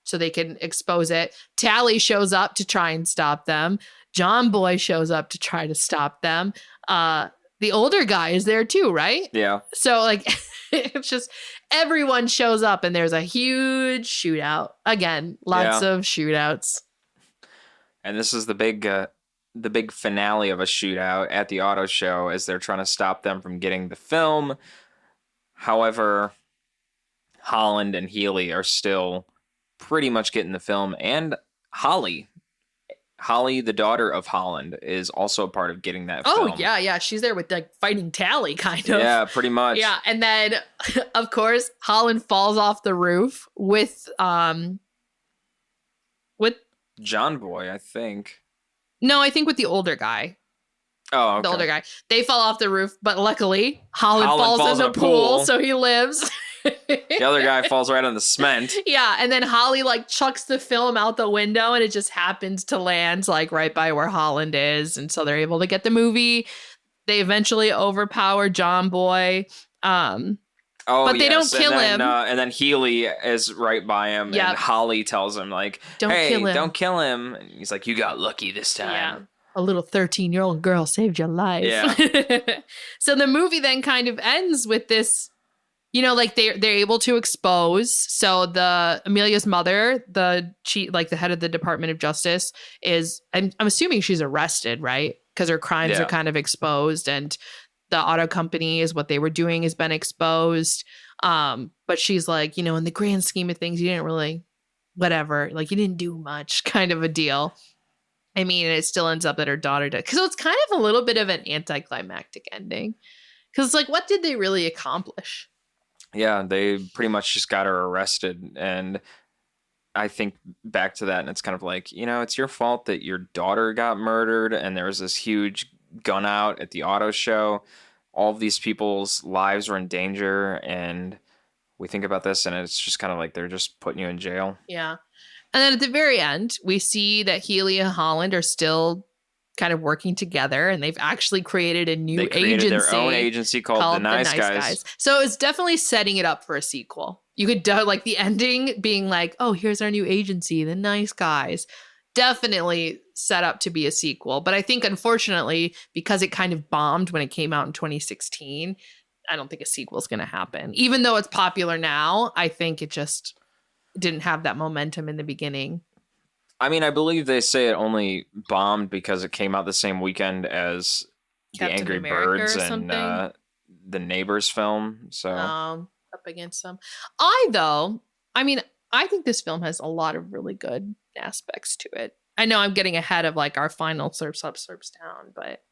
so they can expose it. Tally shows up to try and stop them. John Boy shows up to try to stop them. The older guy is there too, right? Yeah. So like, it's just everyone shows up and there's a huge shootout. Again, lots of shootouts. And this is the big finale of a shootout at the auto show as they're trying to stop them from getting the film. However, Holland and Healy are still pretty much getting the film, and Holly, the daughter of Holland, is also a part of getting that film. Oh, yeah. She's there with like fighting Tally, kind of. Yeah, pretty much. Yeah, and then, of course, Holland falls off the roof with John Boy, I think. No, I think with the older guy. Oh, okay. The older guy. They fall off the roof, but luckily, Holland falls in the pool, so he lives. The other guy falls right on the cement. Yeah, and then Holly like chucks the film out the window, and it just happens to land like right by where Holland is, and so they're able to get the movie. They eventually overpower John Boy, but they don't kill him. And then Healy is right by him, and Holly tells him like, don't kill him. And he's like, you got lucky this time. Yeah. A little 13-year-old girl saved your life. Yeah. So the movie then kind of ends with this. Like they're able to expose. So the Amelia's mother, the head of the Department of Justice, is I'm assuming she's arrested, right? Because her crimes are kind of exposed, and the auto company is what they were doing has been exposed. But she's like, in the grand scheme of things, you didn't really, whatever, like you didn't do much, kind of a deal. I mean, it still ends up that her daughter did. So it's kind of a little bit of an anticlimactic ending. Because it's like, what did they really accomplish? Yeah, they pretty much just got her arrested. And I think back to that, and it's kind of like, it's your fault that your daughter got murdered and there was this huge gun out at the auto show. all of these people's lives were in danger, and we think about this and it's just kind of like they're just putting you in jail. Yeah. And then at the very end, we see that Healy and Holland are still kind of working together, and they've actually created a new They created agency their own agency called the Nice Guys. So it's definitely setting it up for a sequel. You could do like the ending being like, oh, here's our new agency, the Nice Guys. Definitely set up to be a sequel. But I think, unfortunately, because it kind of bombed when it came out in 2016, I don't think a sequel is going to happen. Even though it's popular now, I think it just didn't have that momentum in the beginning. I mean, I believe they say it only bombed because it came out the same weekend as Captain the Angry America Birds or and something? the Neighbors film. So Up against them. I think this film has a lot of really good aspects to it. I know I'm getting ahead of like our final Slurps up, Slurps down, but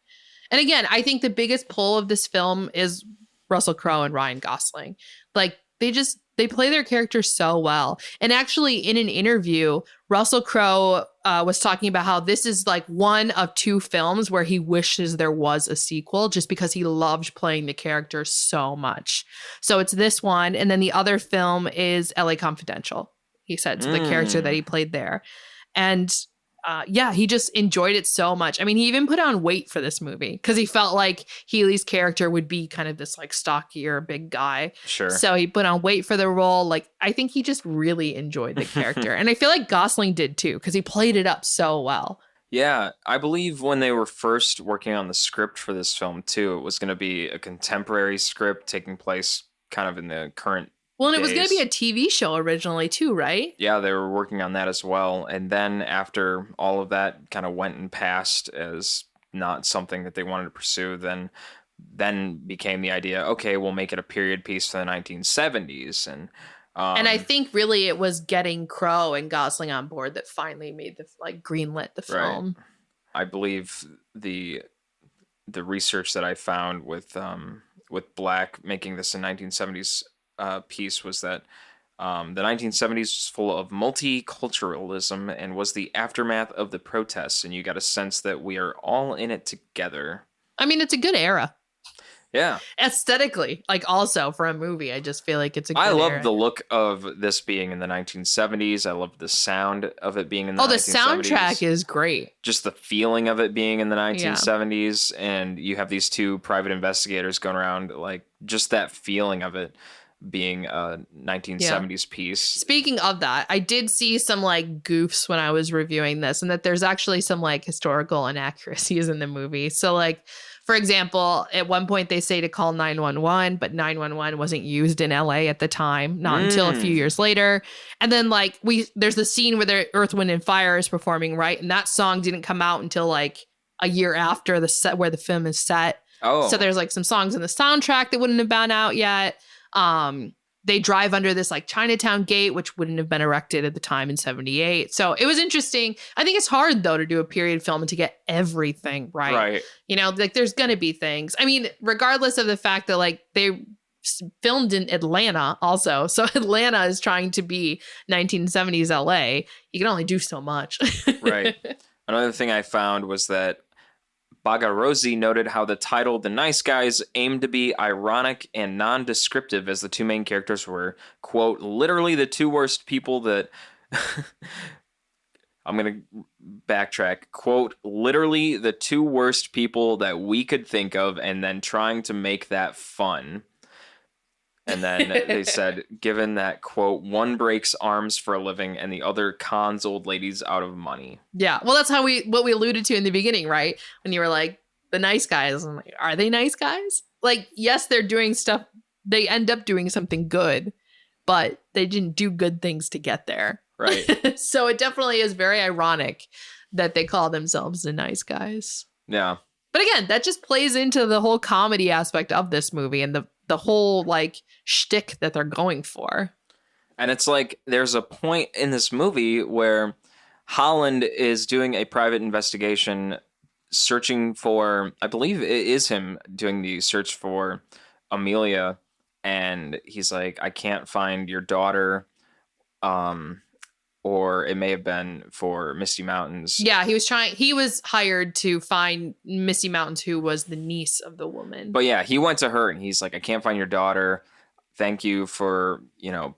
and again, I think the biggest pull of this film is Russell Crowe and Ryan Gosling. Like they play their characters so well. And actually, in an interview, Russell Crowe was talking about how this is like one of two films where he wishes there was a sequel just because he loved playing the character so much. So it's this one. And then the other film is LA Confidential, he said, to the character that he played there. And he just enjoyed it so much. I mean, he even put on weight for this movie because he felt like Healy's character would be kind of this like stockier big guy. Sure. So he put on weight for the role. Like, I think he just really enjoyed the character. And I feel like Gosling did too, because he played it up so well. Yeah, I believe when they were first working on the script for this film too, it was going to be a contemporary script taking place kind of in the current Well, and it was days. going to be a TV show originally too, right? Yeah, they were working on that as well. And then after all of that kind of went and passed as not something that they wanted to pursue, then became the idea, okay, we'll make it a period piece for the 1970s. And I think really it was getting Crowe and Gosling on board that finally made the like greenlit the film. Right. I believe the research that I found with Black making this a 1970s piece was that the 1970s was full of multiculturalism and was the aftermath of the protests, and you got a sense that we are all in it together. I mean, it's a good era. Yeah. Aesthetically, like also for a movie, I just feel like it's a good I love era. the look of this being in the 1970s. I love the sound of it being in the 1970s. Oh, the soundtrack is great. Just the feeling of it being in the 1970s, and you have these two private investigators going around, like just that feeling of it being a 1970s piece. Speaking of that, I did see some like goofs when I was reviewing this, and that there's actually some like historical inaccuracies in the movie. So like, for example, at one point they say to call 911, but 911 wasn't used in LA at the time, not until a few years later. And then like there's the scene where the Earth, Wind and Fire is performing, right? And that song didn't come out until like a year after the set where the film is set. Oh. So there's like some songs in the soundtrack that wouldn't have been out yet. They drive under this like Chinatown gate, which wouldn't have been erected at the time in 78. So it was interesting. I think it's hard though to do a period film and to get everything right. Right. You know, like there's going to be things. I mean, regardless of the fact that like they filmed in Atlanta also. So Atlanta is trying to be 1970s LA. You can only do so much. Right. Another thing I found was that Bagarozzi noted how the title The Nice Guys aimed to be ironic and non-descriptive, as the two main characters were, quote, literally the two worst people that... I'm going to backtrack. Quote, literally the two worst people that we could think of, and then trying to make that fun. And then they said, given that, quote, one breaks arms for a living and the other cons old ladies out of money. Yeah. Well, that's what we alluded to in the beginning, right? When you were like, the nice guys. I'm like, are they nice guys? Like, yes, they're doing stuff. They end up doing something good, but they didn't do good things to get there. Right. So it definitely is very ironic that they call themselves the nice guys. Yeah. But again, that just plays into the whole comedy aspect of this movie and the whole like shtick that they're going for. And it's like there's a point in this movie where Holland is doing a private investigation searching for, I believe it is him doing the search for Amelia, and he's like, I can't find your daughter. or it may have been for Misty Mountains. Yeah, he was hired to find Misty Mountains, who was the niece of the woman. But yeah, he went to her and he's like, I can't find your daughter. Thank you for,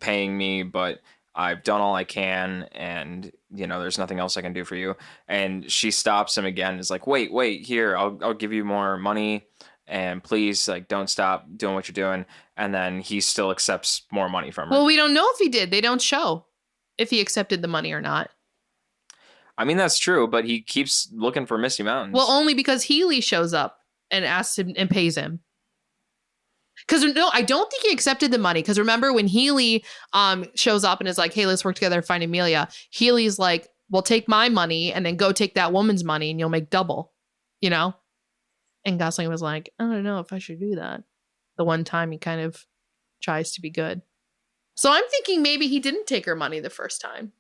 paying me, but I've done all I can, and there's nothing else I can do for you. And she stops him again and is like, wait, here, I'll give you more money, and please, like, don't stop doing what you're doing. And then he still accepts more money from her. Well, we don't know if he did. They don't show if he accepted the money or not. I mean, that's true, but he keeps looking for Misty Mountains. Well, only because Healy shows up and asks him and pays him. Because no, I don't think he accepted the money. Because remember when Healy shows up and is like, hey, let's work together and find Amelia. Healy's like, well, take my money and then go take that woman's money and you'll make double, And Gosling was like, I don't know if I should do that. The one time he kind of tries to be good. So I'm thinking maybe he didn't take her money the first time.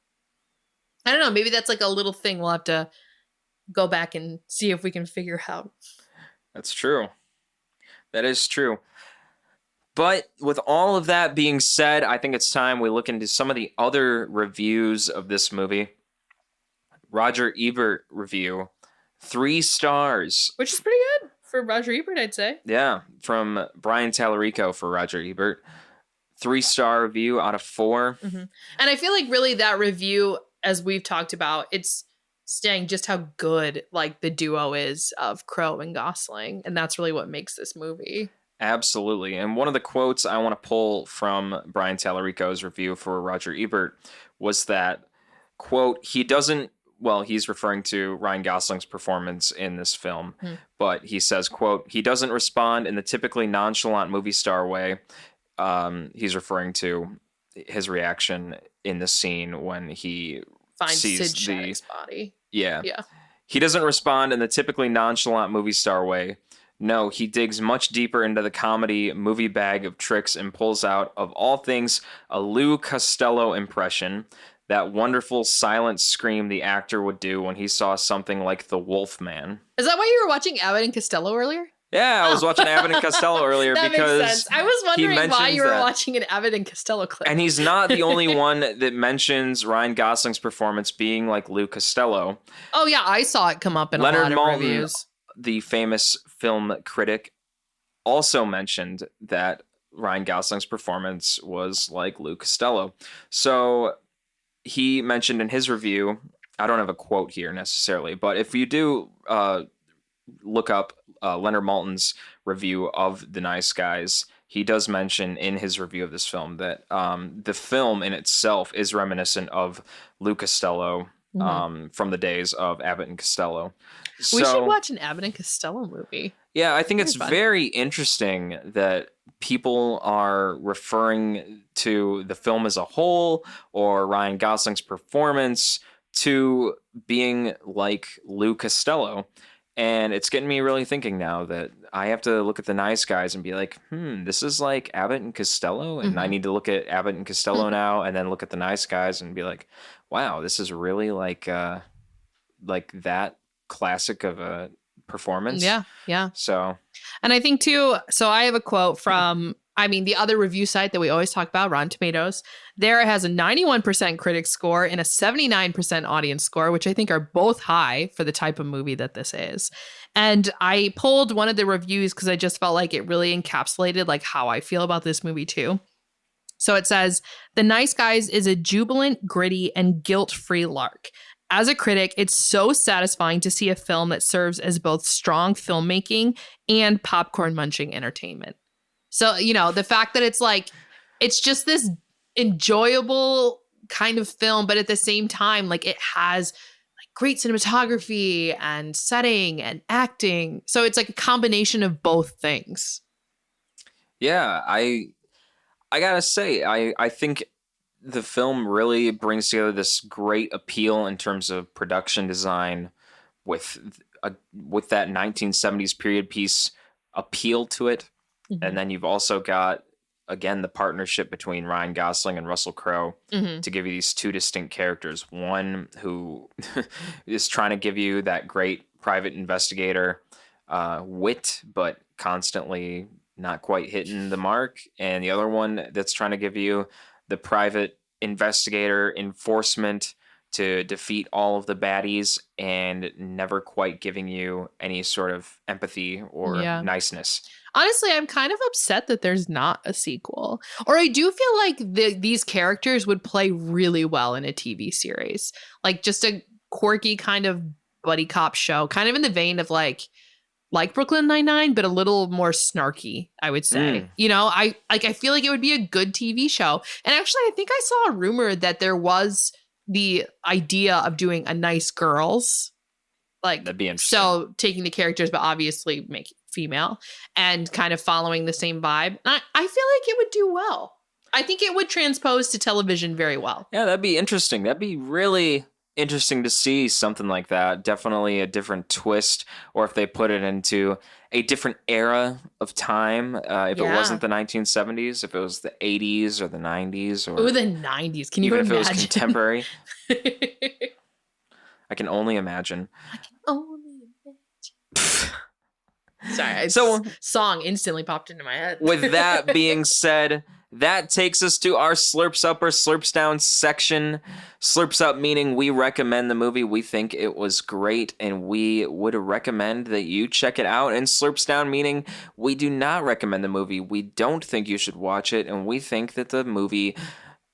I don't know. Maybe that's like a little thing we'll have to go back and see if we can figure out. That's true. That is true. But with all of that being said, I think it's time we look into some of the other reviews of this movie. Roger Ebert review, 3 stars. Which is pretty good for Roger Ebert, I'd say. Yeah, from Brian Tallarico for Roger Ebert. 3-star review out of 4. Mm-hmm. And I feel like really that review, as we've talked about, it's saying just how good like the duo is of Crowe and Gosling. And that's really what makes this movie. Absolutely. And one of the quotes I want to pull from Brian Tallarico's review for Roger Ebert was that, quote, he's referring to Ryan Gosling's performance in this film, but he says, quote, he doesn't respond in the typically nonchalant movie star way. He's referring to his reaction in the scene when he finds sees Sid Shannon's body. Yeah. Yeah. He doesn't respond in the typically nonchalant movie star way. No, he digs much deeper into the comedy movie bag of tricks and pulls out, of all things, a Lou Costello impression, that wonderful silent scream the actor would do when he saw something like The Wolf Man. Is that why you were watching Abbott and Costello earlier? Yeah, I was watching Abbott and Costello earlier that because makes sense. I was wondering why you were that. watching an Abbott and Costello clip. And he's not the only one that mentions Ryan Gosling's performance being like Lou Costello. Oh yeah, I saw it come up in Leonard a lot Maltin, of reviews. The famous film critic, also mentioned that Ryan Gosling's performance was like Lou Costello. So he mentioned in his review, I don't have a quote here necessarily, but if you do look up Leonard Maltin's review of The Nice Guys, he does mention in his review of this film that the film in itself is reminiscent of Lou Costello from the days of Abbott and Costello. We should watch an Abbott and Costello movie. Yeah, I think it's very interesting that people are referring to the film as a whole or Ryan Gosling's performance to being like Lou Costello. And it's getting me really thinking now that I have to look at The Nice Guys and be like, this is like Abbott and Costello. And I need to look at Abbott and Costello now and then look at The Nice Guys and be like, wow, this is really like that classic of a performance. Yeah. So, and I think too, so I have a quote from, the other review site that we always talk about, Rotten Tomatoes. There it has a 91% critic score and a 79% audience score, which I think are both high for the type of movie that this is. And I pulled one of the reviews because I just felt like it really encapsulated like how I feel about this movie too. So it says, The Nice Guys is a jubilant, gritty, and guilt-free lark. As a critic, it's so satisfying to see a film that serves as both strong filmmaking and popcorn munching entertainment. So, the fact that it's like, it's just this enjoyable kind of film, but at the same time, like it has like great cinematography and setting and acting. So it's like a combination of both things. Yeah, I gotta say, I think the film really brings together this great appeal in terms of production design with that 1970s period piece appeal to it. Mm-hmm. And then you've also got, again, the partnership between Ryan Gosling and Russell Crowe to give you these two distinct characters. One who is trying to give you that great private investigator wit, but constantly not quite hitting the mark. And the other one that's trying to give you the private investigator enforcement to defeat all of the baddies and never quite giving you any sort of empathy or niceness. Honestly, I'm kind of upset that there's not a sequel. Or I do feel like these characters would play really well in a TV series. Like just a quirky kind of buddy cop show, kind of in the vein of like Brooklyn Nine-Nine, but a little more snarky, I would say. You know, I feel like it would be a good TV show. And actually, I think I saw a rumor that there was the idea of doing a Nice Girls, like, that'd be interesting. So taking the characters, but obviously make female and kind of following the same vibe. I feel like it would do well. I think it would transpose to television very well. Yeah, that'd be interesting. That'd be really interesting to see something like that. Definitely a different twist, or if they put it into a different era of time. If it wasn't the 1970s, if it was the 80s or the 90s, or the 90s. Can you even imagine? if it was contemporary? I can only imagine. Sorry, song instantly popped into my head. With that being said, that takes us to our Slurps Up or Slurps Down section. Slurps Up meaning we recommend the movie. We think it was great and we would recommend that you check it out. And Slurps Down meaning we do not recommend the movie. We don't think you should watch it, and we think that the movie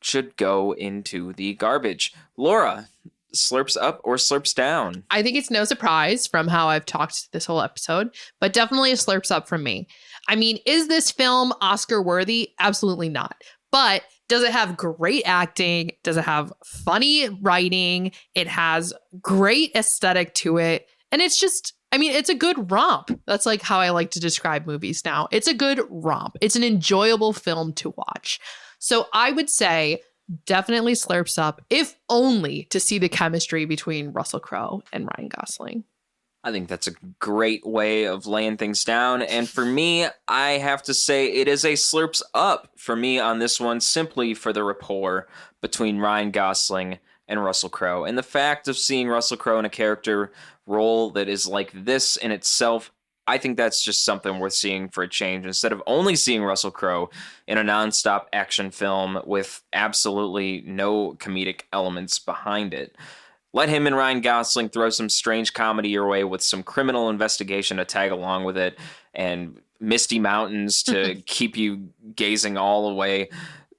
should go into the garbage. Laura, Slurps Up or Slurps Down? I think it's no surprise from how I've talked this whole episode, but definitely a Slurps Up from me. I mean, is this film Oscar worthy? Absolutely not. But does it have great acting? Does it have funny writing? It has great aesthetic to it. And it's just, I mean, it's a good romp. That's like how I like to describe movies now. It's a good romp. It's an enjoyable film to watch. So I would say definitely Slurps Up, if only to see the chemistry between Russell Crowe and Ryan Gosling. I think that's a great way of laying things down. And for me, I have to say it is a Slurps Up for me on this one, simply for the rapport between Ryan Gosling and Russell Crowe. And the fact of seeing Russell Crowe in a character role that is like this in itself, I think that's just something worth seeing for a change, instead of only seeing Russell Crowe in a nonstop action film with absolutely no comedic elements behind it. Let him and Ryan Gosling throw some strange comedy your way with some criminal investigation to tag along with it, and Misty Mountains to keep you gazing all the way.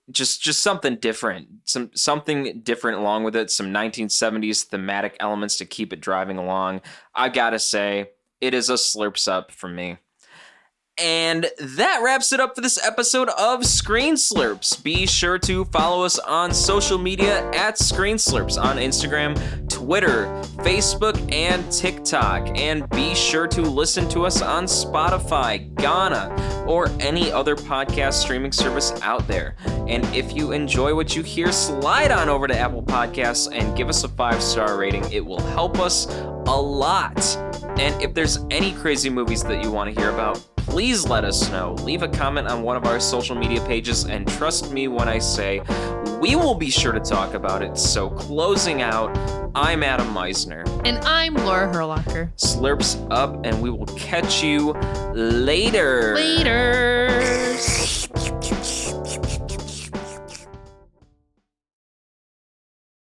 Just something different. Something different along with it. Some 1970s thematic elements to keep it driving along. I gotta say, it is a Slurps Up for me. And that wraps it up for this episode of Screen Slurps. Be sure to follow us on social media at Screen Slurps on Instagram, Twitter, Facebook, and TikTok. And be sure to listen to us on Spotify, Ghana, or any other podcast streaming service out there. And if you enjoy what you hear, slide on over to Apple Podcasts and give us a 5-star rating. It will help us a lot. And if there's any crazy movies that you want to hear about, please let us know. Leave a comment on one of our social media pages, and trust me when I say we will be sure to talk about it. So closing out, I'm Adam Meisner. And I'm Laura Herlocker. Slurps Up, and we will catch you later. Later.